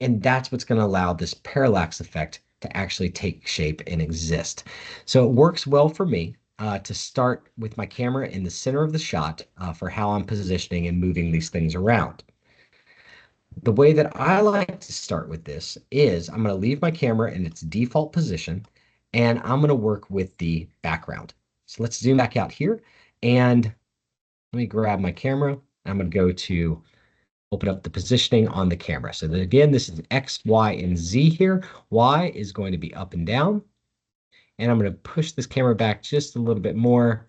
and that's what's going to allow this parallax effect to actually take shape and exist. So it works well for me to start with my camera in the center of the shot for how I'm positioning and moving these things around. The way that I like to start with this is I'm going to leave my camera in its default position, and I'm going to work with the background. So let's zoom back out here, and let me grab my camera. I'm going to go to open up the positioning on the camera. So that, again, this is X, Y, and Z here. Y is going to be up and down. And I'm going to push this camera back just a little bit more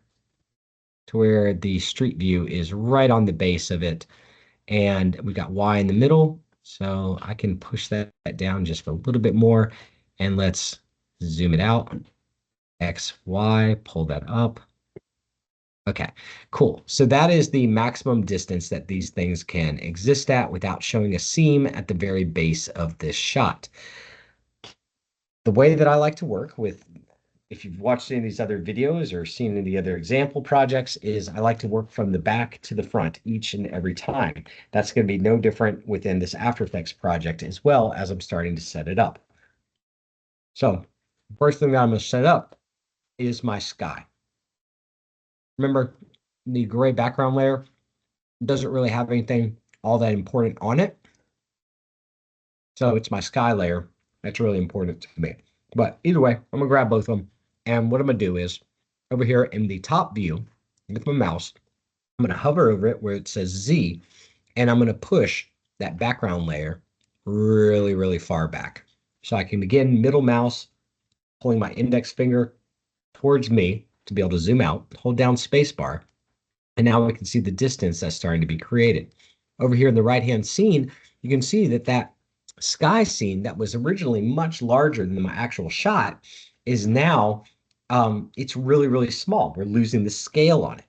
to where the street view is right on the base of it. And we got Y in the middle. So I can push that down just a little bit more. And let's zoom it out. X, Y, pull that up. Okay, cool. So that is the maximum distance that these things can exist at without showing a seam at the very base of this shot. The way that I like to work with, if you've watched any of these other videos or seen any of the other example projects, is I like to work from the back to the front each and every time. That's going to be no different within this After Effects project as well, as I'm starting to set it up. So first thing that I'm going to set up is my sky. Remember, the gray background layer doesn't really have anything all that important on it. So it's my sky layer that's really important to me. But either way, I'm going to grab both of them. And what I'm going to do is, over here in the top view with my mouse, I'm going to hover over it where it says Z, and I'm going to push that background layer really, really far back. So I can begin middle mouse, pulling my index finger towards me to be able to zoom out, hold down spacebar, and now we can see the distance that's starting to be created. Over here in the right-hand scene, you can see that that sky scene that was originally much larger than my actual shot is now, it's really, really small. We're losing the scale on it.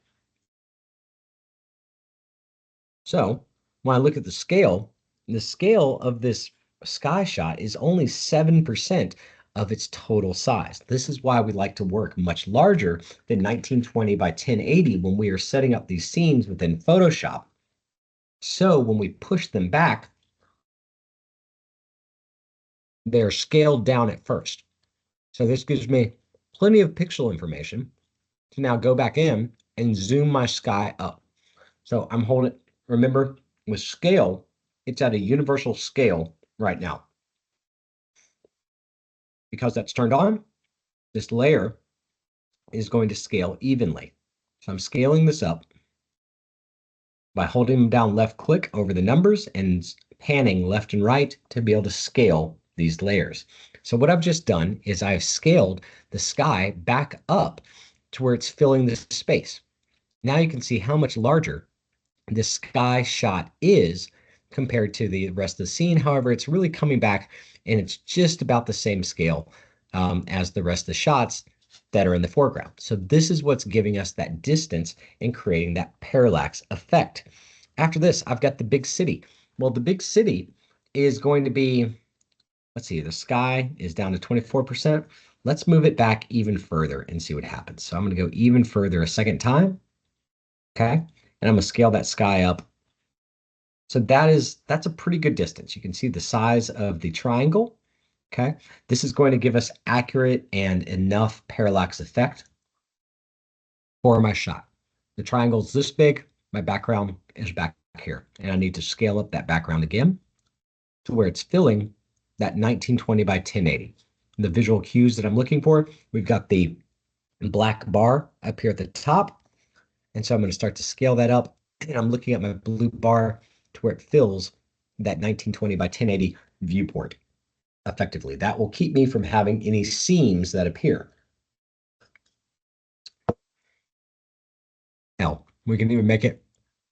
So when I look at the scale of this sky shot is only 7% of its total size. This is why we like to work much larger than 1920 by 1080 when we are setting up these scenes within Photoshop. So when we push them back, they're scaled down at first. So this gives me plenty of pixel information to now go back in and zoom my sky up. So I'm holding, remember, with scale, it's at a universal scale right now. Because that's turned on, this layer is going to scale evenly. So I'm scaling this up by holding down left click over the numbers and panning left and right to be able to scale these layers. So what I've just done is I've scaled the sky back up to where it's filling this space. Now you can see how much larger the sky shot is compared to the rest of the scene. However, it's really coming back and it's just about the same scale as the rest of the shots that are in the foreground. So this is what's giving us that distance and creating that parallax effect. After this, I've got the big city. Well, the big city is going to be, let's see, the sky is down to 24%. Let's move it back even further and see what happens. So I'm going to go even further a second time. Okay. And I'm going to scale that sky up. So that's a pretty good distance. You can see the size of the triangle. Okay. This is going to give us accurate and enough parallax effect for my shot. The triangle's this big. My background is back here. And I need to scale up that background again to where it's filling that 1920 by 1080. The visual cues that I'm looking for, we've got the black bar up here at the top. And so I'm going to start to scale that up. And I'm looking at my blue bar to where it fills that 1920 by 1080 viewport effectively. That will keep me from having any seams that appear. Now, we can even make it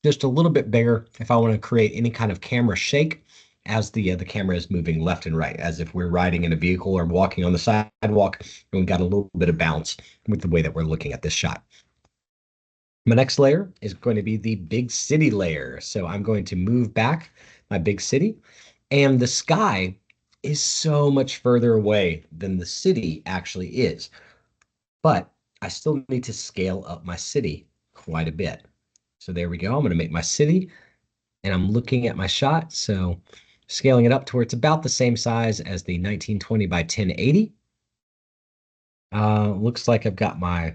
just a little bit bigger if I want to create any kind of camera shake as the camera is moving left and right, as if we're riding in a vehicle or walking on the sidewalk, and we've got a little bit of bounce with the way that we're looking at this shot. My next layer is going to be the big city layer. So I'm going to move back my big city, and the sky is so much further away than the city actually is. But I still need to scale up my city quite a bit. So there we go. I'm going to make my city, and I'm looking at my shot. So scaling it up to where it's about the same size as the 1920 by 1080. Looks like I've got my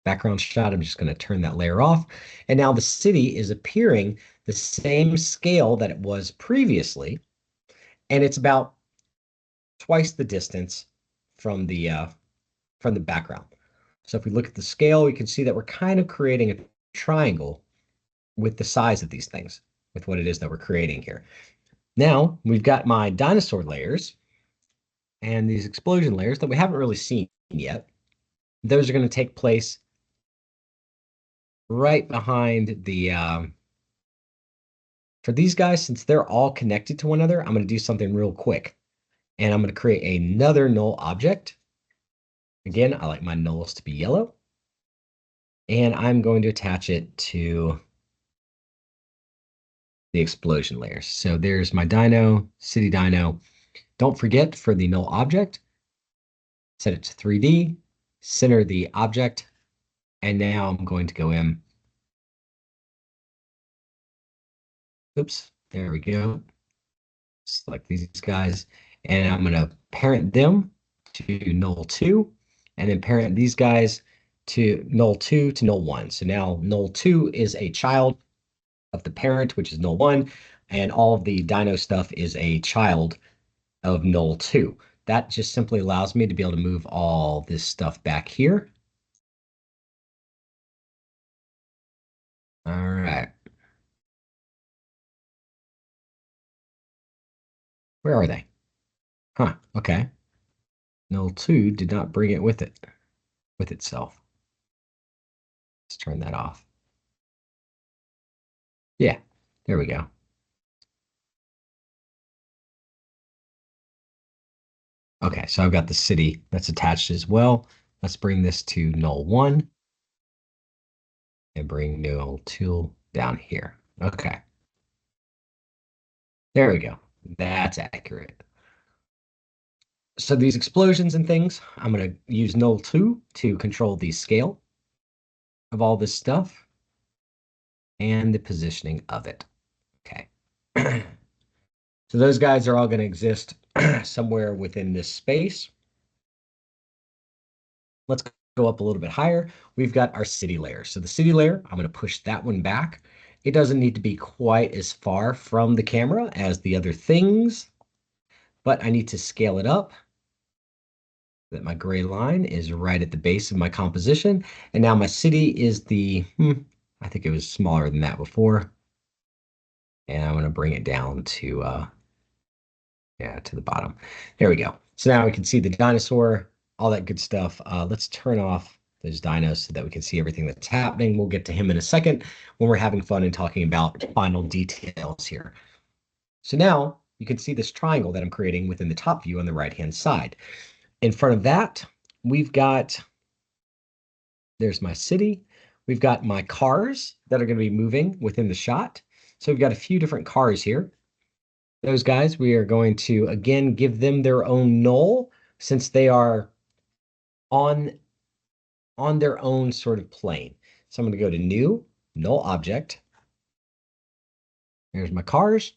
background shot. I'm just going to turn that layer off. And now the city is appearing the same scale that it was previously. And it's about twice the distance from the background. So if we look at the scale, we can see that we're kind of creating a triangle with the size of these things, with what it is that we're creating here. Now we've got my dinosaur layers and these explosion layers that we haven't really seen yet. Those are going to take place right behind the, for these guys, since they're all connected to one another, I'm going to do something real quick. And I'm going to create another null object. Again, I like my nulls to be yellow. And I'm going to attach it to the explosion layers. So there's my dino, city dino. Don't forget for the null object, set it to 3D, center the object, and now I'm going to go in. Oops, there we go. Select these guys, and I'm going to parent them to null2, and then parent these guys to null2 to null1. So now null2 is a child of the parent, which is null1, and all of the dino stuff is a child of null2. That just simply allows me to be able to move all this stuff back here. All right. Where are they? Huh, okay. Null2 did not bring it with itself. Let's turn that off. Yeah, there we go. Okay, so I've got the city that's attached as well. Let's bring this to null1 and bring null2 down here. Okay. There we go. That's accurate. So these explosions and things, I'm going to use null2 to control the scale of all this stuff and the positioning of it. Okay. So those guys are all going to exist somewhere within this space. Let's go up a little bit higher. We've got our city layer. So the city layer, I'm going to push that one back. It doesn't need to be quite as far from the camera as the other things, but I need to scale it up so that my gray line is right at the base of my composition. And now my city is I think it was smaller than that before. And I'm going to bring it down to the bottom. There we go. So now we can see the dinosaur, all that good stuff. Let's turn off those dinos so that we can see everything that's happening. We'll get to him in a second when we're having fun and talking about final details here. So now you can see this triangle that I'm creating within the top view on the right-hand side. In front of that, there's my city. We've got my cars that are going to be moving within the shot. So we've got a few different cars here. Those guys, we are going to, again, give them their own null since they are on their own sort of plane. So I'm going to go to New, Null Object. There's my cars.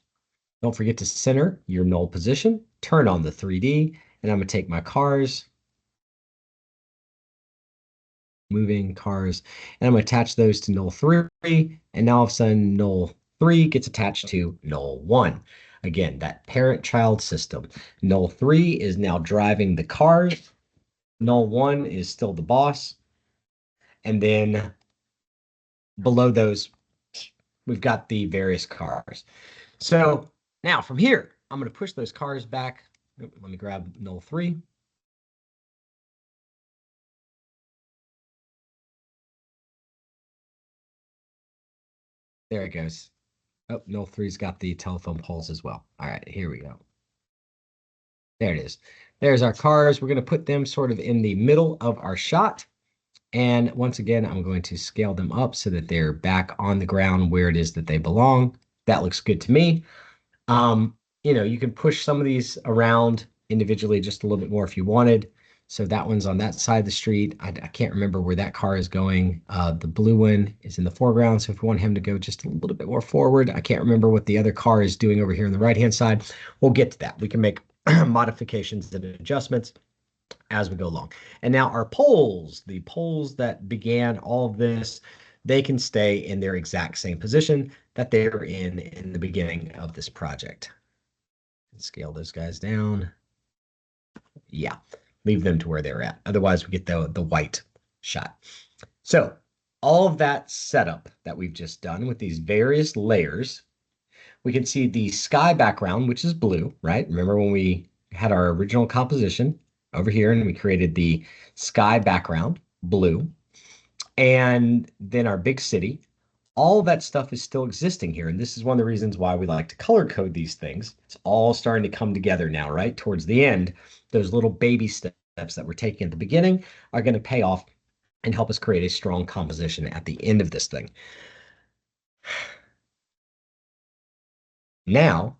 Don't forget to center your null position. Turn on the 3D, and I'm going to take my cars, moving cars, and I'm going to attach those to null 3, and now all of a sudden null 3 gets attached to null 1. Again, that parent-child system. Null 3 is now driving the cars. Null 1 is still the boss. And then below those, we've got the various cars. So now from here, I'm going to push those cars back. Let me grab null 3. There it goes. Oh, null 3's got the telephone poles as well. All right, here we go. There it is. There's our cars. We're going to put them sort of in the middle of our shot. And once again, I'm going to scale them up so that they're back on the ground where it is that they belong. That looks good to me. You can push some of these around individually just a little bit more if you wanted. So that one's on that side of the street. I can't remember where that car is going. The blue one is in the foreground. So if we want him to go just a little bit more forward, I can't remember what the other car is doing over here on the right-hand side. We'll get to that. We can make modifications and adjustments as we go along. And now our poles, the poles that began all of this, they can stay in their exact same position that they're in the beginning of this project. Scale those guys down. Yeah, leave them to where they're at. Otherwise, we get the white shot. So all of that setup that we've just done with these various layers, we can see the sky background, which is blue, right? Remember when we had our original composition over here and we created the sky background, blue, and then our big city. All of that stuff is still existing here. And this is one of the reasons why we like to color code these things. It's all starting to come together now, right? Towards the end, those little baby steps that we're taking at the beginning are going to pay off and help us create a strong composition at the end of this thing. Now,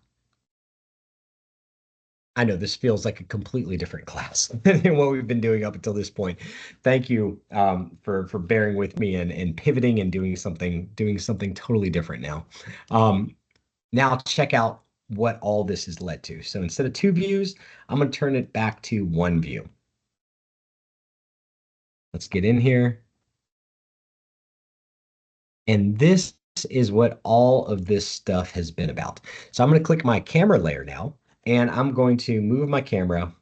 I know this feels like a completely different class than what we've been doing up until this point. Thank you for bearing with me and pivoting and doing something totally different now. Now check out what all this has led to. So instead of 2 views, I'm going to turn it back to 1 view. Let's get in here. And this is what all of this stuff has been about. So I'm going to click my camera layer now, and I'm going to move my camera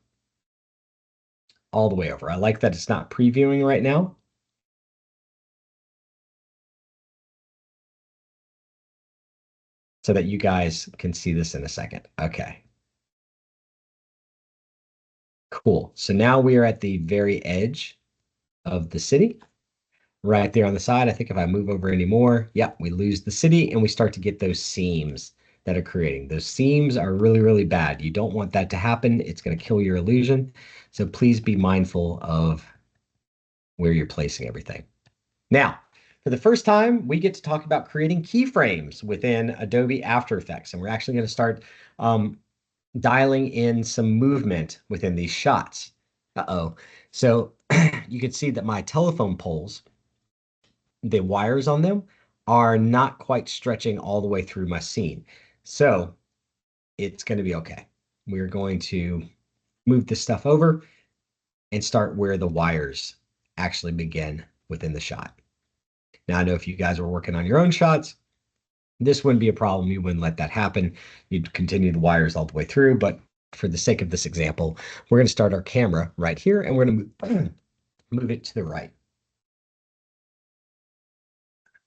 all the way over. I like that it's not previewing right now. So that you guys can see this in a second. Okay. Cool. So now we are at the very edge of the city. Right there on the side. I think if I move over anymore, we lose the city and we start to get those seams that are creating. Those seams are really, really bad. You don't want that to happen. It's going to kill your illusion. So please be mindful of where you're placing everything. Now, for the first time, we get to talk about creating keyframes within Adobe After Effects. And we're actually going to start dialing in some movement within these shots. So you can see that my telephone poles, the wires on them are not quite stretching all the way through my scene. So it's going to be okay. we're going to move this stuff over and start where the wires actually begin within the shot. Now, I know if you guys were working on your own shots, this wouldn't be a problem. You wouldn't let that happen. You'd continue the wires all the way through. But for the sake of this example, we're going to start our camera right here, and we're going to move it to the right.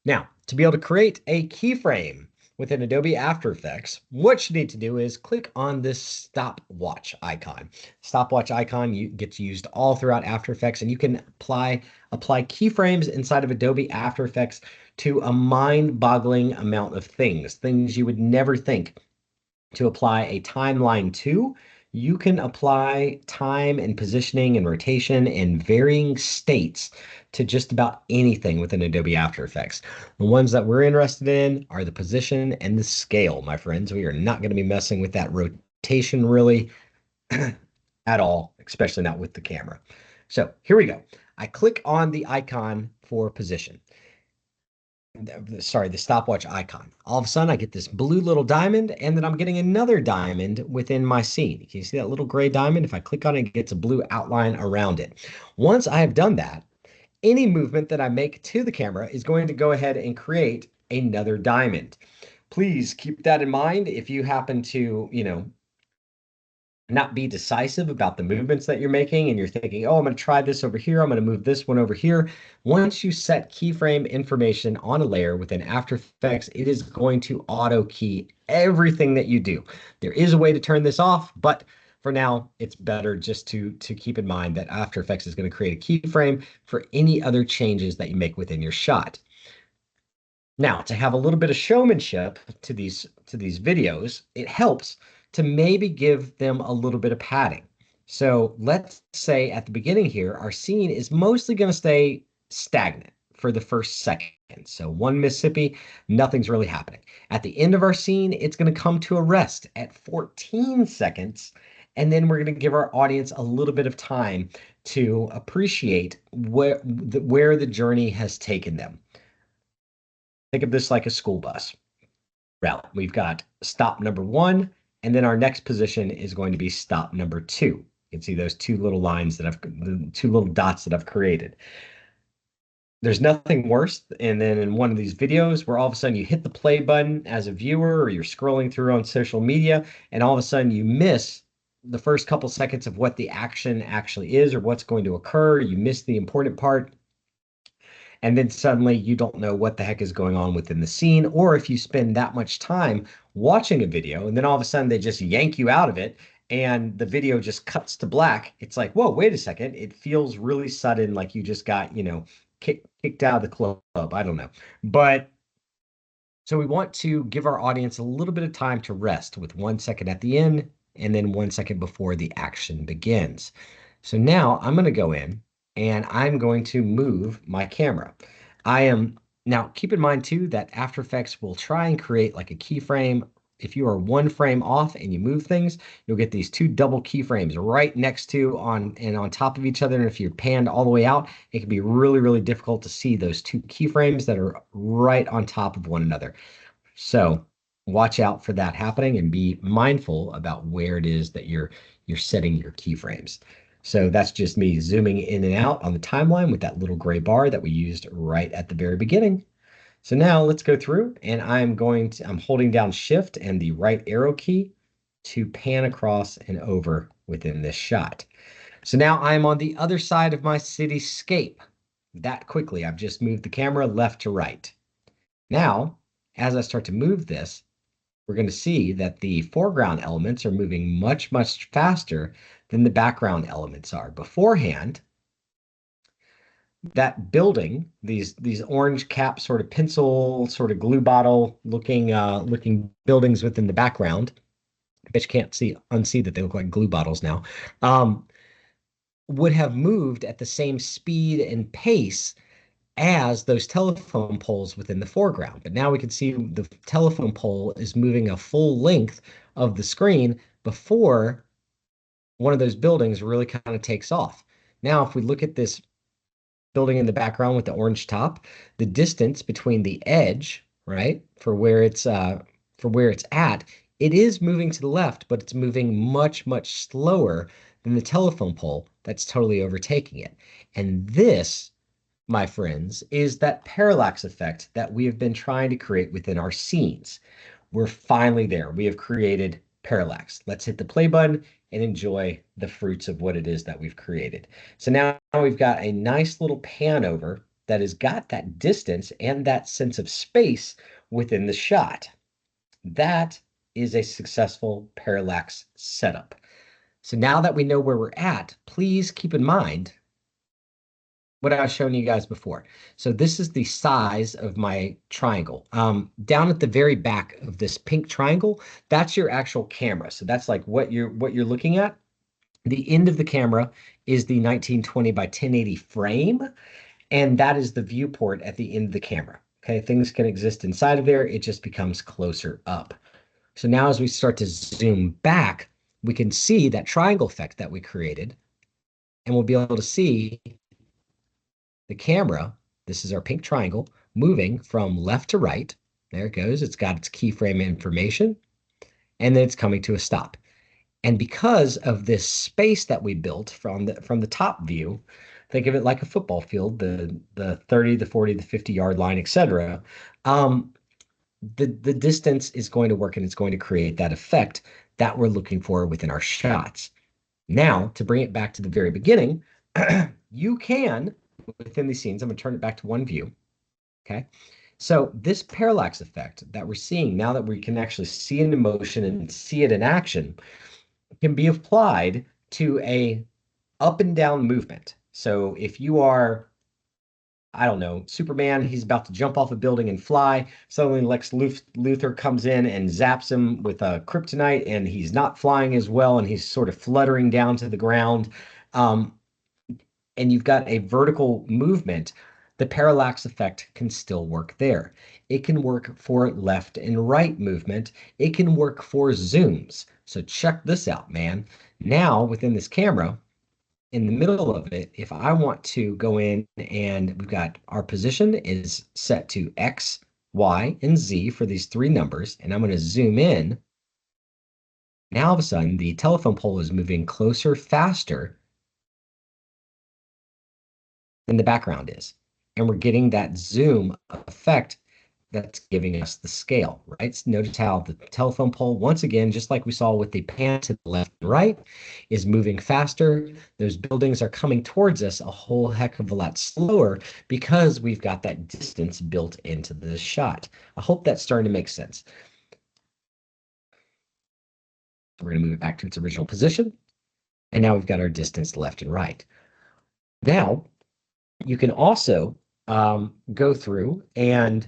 Now, to be able to create a keyframe within Adobe After Effects, what you need to do is click on this stopwatch icon. Stopwatch icon gets used all throughout After Effects, and you can apply keyframes inside of Adobe After Effects to a mind-boggling amount of things you would never think to apply a timeline to. You can apply time and positioning and rotation and varying states to just about anything within Adobe After Effects. The ones that we're interested in are the position and the scale, my friends. We are not going to be messing with that rotation really at all, especially not with the camera. So here we go. I click on the icon for position. Sorry, the stopwatch icon. All of a sudden, I get this blue little diamond, and then I'm getting another diamond within my scene. Can you see that little gray diamond? If I click on it, it gets a blue outline around it. Once I have done that, any movement that I make to the camera is going to go ahead and create another diamond. Please keep that in mind if you happen to, not be decisive about the movements that you're making and you're thinking, oh, I'm going to try this over here. I'm going to move this one over here. Once you set keyframe information on a layer within After Effects, it is going to auto key everything that you do. There is a way to turn this off, but for now, it's better just to keep in mind that After Effects is going to create a keyframe for any other changes that you make within your shot. Now, to have a little bit of showmanship to these videos, it helps to maybe give them a little bit of padding. So let's say at the beginning here, our scene is mostly going to stay stagnant for the first second. So 1 Mississippi, nothing's really happening. At the end of our scene, it's going to come to a rest at 14 seconds. And then we're going to give our audience a little bit of time to appreciate where the journey has taken them. Think of this like a school bus route. We've got stop number 1, and then our next position is going to be stop number 2. You can see those two little lines the two little dots that I've created. There's nothing worse, and then in one of these videos where all of a sudden you hit the play button as a viewer, or you're scrolling through on social media, and all of a sudden you miss the first couple seconds of what the action actually is or what's going to occur. You miss the important part. And then suddenly you don't know what the heck is going on within the scene. Or if you spend that much time watching a video and then all of a sudden they just yank you out of it and the video just cuts to black, it's like, whoa, wait a second. It feels really sudden, like you just got, kicked out of the club. I don't know. But so we want to give our audience a little bit of time to rest with 1 second at the end and then 1 second before the action begins. So now I'm going to go in and I'm going to move my camera. Now keep in mind too that After Effects will try and create like a keyframe. If you are 1 frame off and you move things, you'll get these 2 double keyframes right next to on top of each other. And if you're panned all the way out, it can be really, really difficult to see those 2 keyframes that are right on top of one another. So watch out for that happening and be mindful about where it is that you're setting your keyframes. So that's just me zooming in and out on the timeline with that little gray bar that we used right at the very beginning. So now let's go through, and I'm holding down Shift and the right arrow key to pan across and over within this shot. So now I'm on the other side of my cityscape. That quickly, I've just moved the camera left to right. Now, as I start to move this, we're going to see that the foreground elements are moving much, much faster than the background elements are. Beforehand, that building, these orange cap sort of pencil, sort of glue bottle looking buildings within the background, I bet you can't unsee that they look like glue bottles now, would have moved at the same speed and pace as those telephone poles within the foreground. But now we can see the telephone pole is moving a full length of the screen before one of those buildings really kind of takes off. Now, if we look at this building in the background with the orange top, the distance between the edge, right, for where it's at it is moving to the left, but it's moving much, much slower than the telephone pole that's totally overtaking it. And this, my friends, is that parallax effect that we have been trying to create within our scenes. We're finally there. We have created parallax. Let's hit the play button and enjoy the fruits of what it is that we've created. So now we've got a nice little pan over that has got that distance and that sense of space within the shot. That is a successful parallax setup. So now that we know where we're at, please keep in mind what I was showing you guys before. So this is the size of my triangle. Down at the very back of this pink triangle, that's your actual camera. So that's like what you're looking at. The end of the camera is the 1920 by 1080 frame, and that is the viewport at the end of the camera. Okay, things can exist inside of there. It just becomes closer up. So now as we start to zoom back, we can see that triangle effect that we created, and we'll be able to see the camera, this is our pink triangle, moving from left to right. There it goes. It's got its keyframe information, and then it's coming to a stop. And because of this space that we built from the top view, think of it like a football field, the 30, the 40, the 50-yard line, etc. The distance is going to work, and it's going to create that effect that we're looking for within our shots. Now, to bring it back to the very beginning, you can, within these scenes, I'm going to turn it back to one view. Okay. So this parallax effect that we're seeing now that we can actually see it in motion and see it in action can be applied to a up and down movement. So if you are, I don't know, Superman, he's about to jump off a building and fly. Suddenly Lex Luthor comes in and zaps him with a kryptonite, and he's not flying as well, and he's sort of fluttering down to the ground. And you've got a vertical movement, the parallax effect can still work there. It can work for left and right movement. It can work for zooms. So check this out, man. Now, within this camera, in the middle of it, if I want to go in and we've got our position is set to X, Y, and Z for these three numbers, and I'm going to zoom in. Now, all of a sudden, the telephone pole is moving closer, faster than the background is. And we're getting that zoom effect that's giving us the scale, right? So notice how the telephone pole, once again, just like we saw with the pan to the left and right, is moving faster. Those buildings are coming towards us a whole heck of a lot slower because we've got that distance built into the shot. I hope that's starting to make sense. We're going to move it back to its original position. And now we've got our distance left and right. Now, you can also go through and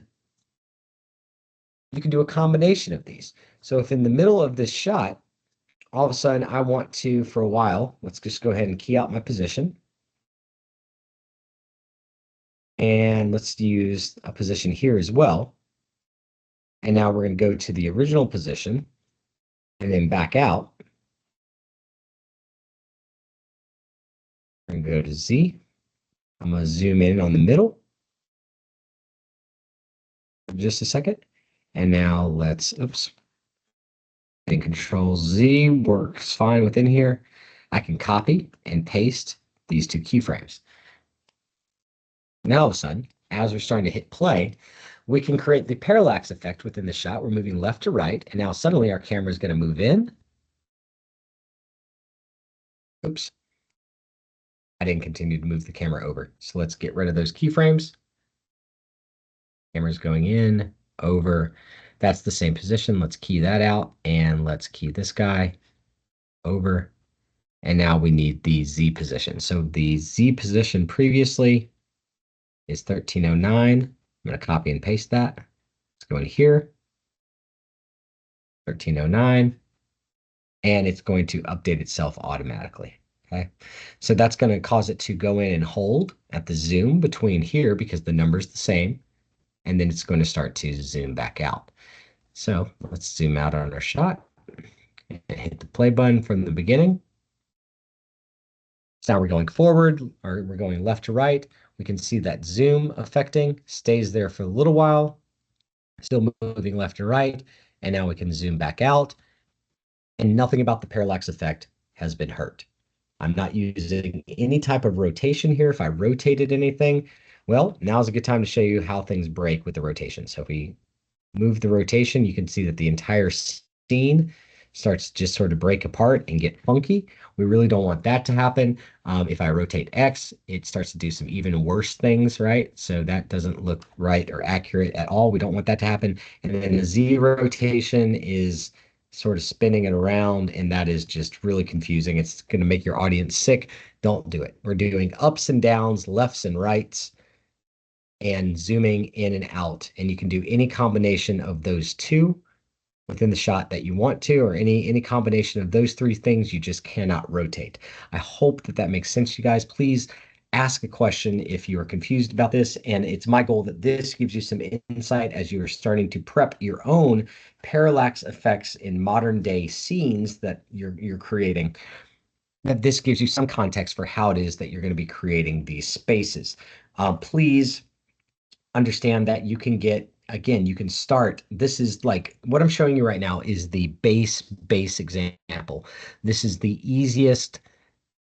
you can do a combination of these. So if in the middle of this shot, all of a sudden I want to, for a while, let's just go ahead and key out my position. And let's use a position here as well. And now we're going to go to the original position and then back out. We're going to go to Z. I'm going to zoom in on the middle for just a second. And now let's, oops, and Control Z works fine within here. I can copy and paste these two keyframes. Now all of a sudden, as we're starting to hit play, we can create the parallax effect within the shot. We're moving left to right, and now suddenly our camera is going to move in. Oops. I didn't continue to move the camera over. So let's get rid of those keyframes. Camera's going in, over. That's the same position. Let's key that out, and let's key this guy over. And now we need the Z position. So the Z position previously is 1309. I'm going to copy and paste that. Let's go in here, 1309, and it's going to update itself automatically. Okay, so that's going to cause it to go in and hold at the zoom between here because the number's the same, and then it's going to start to zoom back out. So let's zoom out on our shot and hit the play button from the beginning. So now we're going forward, or we're going left to right. We can see that zoom affecting stays there for a little while, still moving left to right, And now we can zoom back out, and nothing about the parallax effect has been hurt. I'm not using any type of rotation here. If I rotated anything, well, now's a good time to show you how things break with the rotation. So if we move the rotation, you can see that the entire scene starts to just sort of break apart and get funky. We really don't want that to happen. If I rotate X, it starts to do some even worse things, right? So that doesn't look right or accurate at all. We don't want that to happen. And then the Z rotation is sort of spinning it around, and that is just really confusing. It's going to make your audience sick. Don't do it. We're doing ups and downs, lefts and rights, and zooming in and out. And you can do any combination of those two within the shot that you want to, or any combination of those three things. You just cannot rotate. I hope that that makes sense, you guys. Please ask a question if you are confused about this. And it's my goal that this gives you some insight as you are starting to prep your own parallax effects in modern day scenes that you're creating, that this gives you some context for how it is that you're going to be creating these spaces. Please understand that you can get, again, you can start. This is like what I'm showing you right now is the base example. This is the easiest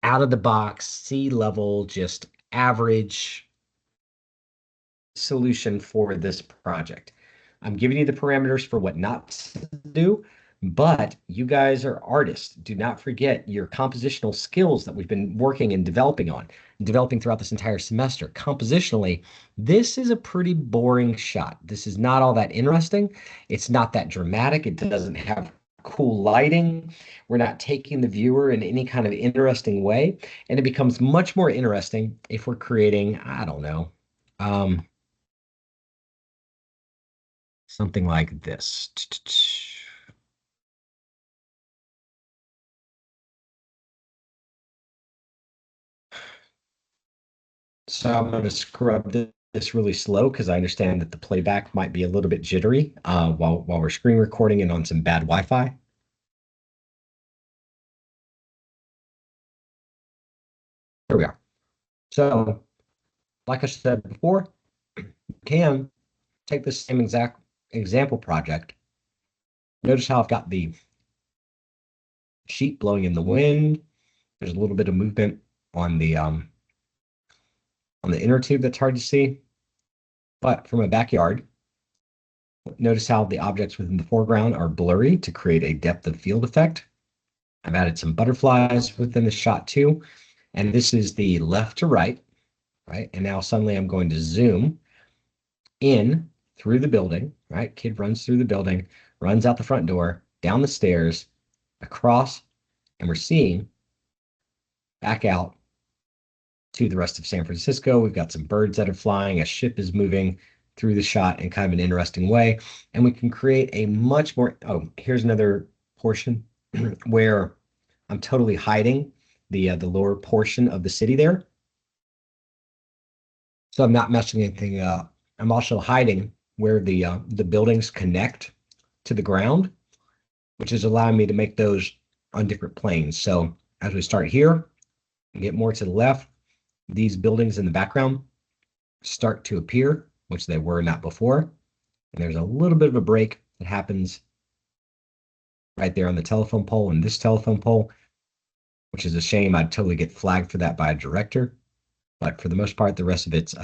out of the box, sea level, just average solution for this project. I'm giving you the parameters for what not to do, but you guys are artists. Do not forget your compositional skills that we've been working and developing throughout this entire semester. Compositionally, this is a pretty boring shot. This is not all that interesting. It's not that dramatic. It doesn't have cool lighting. We're not taking the viewer in any kind of interesting way. And it becomes much more interesting if we're creating, I don't know, something like this. So I'm going to scrub this really slow because I understand that the playback might be a little bit jittery while we're screen recording and on some bad Wi-Fi. Here we are. So, like I said before, you can take this same exact example project. Notice how I've got the sheet blowing in the wind. There's a little bit of movement on the inner tube that's hard to see. But from a backyard, notice how the objects within the foreground are blurry to create a depth of field effect. I've added some butterflies within the shot too. And this is the left to right, right? And now suddenly I'm going to zoom in through the building, right? Kid runs through the building, runs out the front door, down the stairs, across, and we're seeing back out to the rest of San Francisco. We've got some birds that are flying. A ship is moving through the shot in kind of an interesting way. And we can create a much more, oh, here's another portion where I'm totally hiding the lower portion of the city there. So I'm not messing anything up. I'm also hiding where the buildings connect to the ground, which is allowing me to make those on different planes. So as we start here and get more to the left, these buildings in the background start to appear, which they were not before. And there's a little bit of a break that happens right there on the telephone pole and this telephone pole, which is a shame. I'd totally get flagged for that by a director. But for the most part, the rest of it's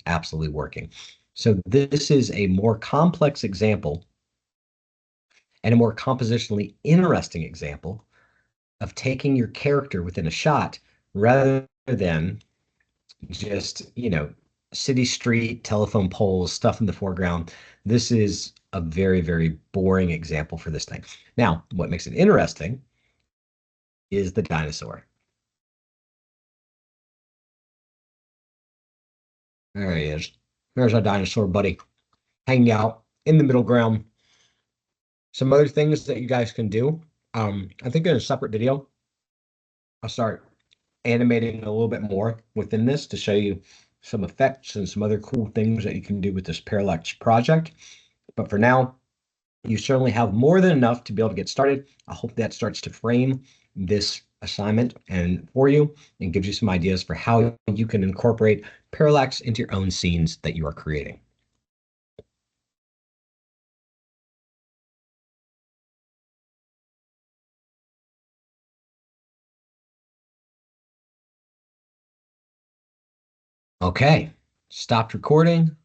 absolutely working. So this is a more complex example and a more compositionally interesting example of taking your character within a shot rather than just, city street, telephone poles, stuff in the foreground. This is a very, very boring example for this thing. Now, what makes it interesting is the dinosaur. There he is. There's our dinosaur buddy hanging out in the middle ground. Some other things that you guys can do. I think in a separate video, I'll start animating a little bit more within this to show you some effects and some other cool things that you can do with this Parallax project. But for now, you certainly have more than enough to be able to get started. I hope that starts to frame this assignment and for you and gives you some ideas for how you can incorporate Parallax into your own scenes that you are creating. Okay, stopped recording.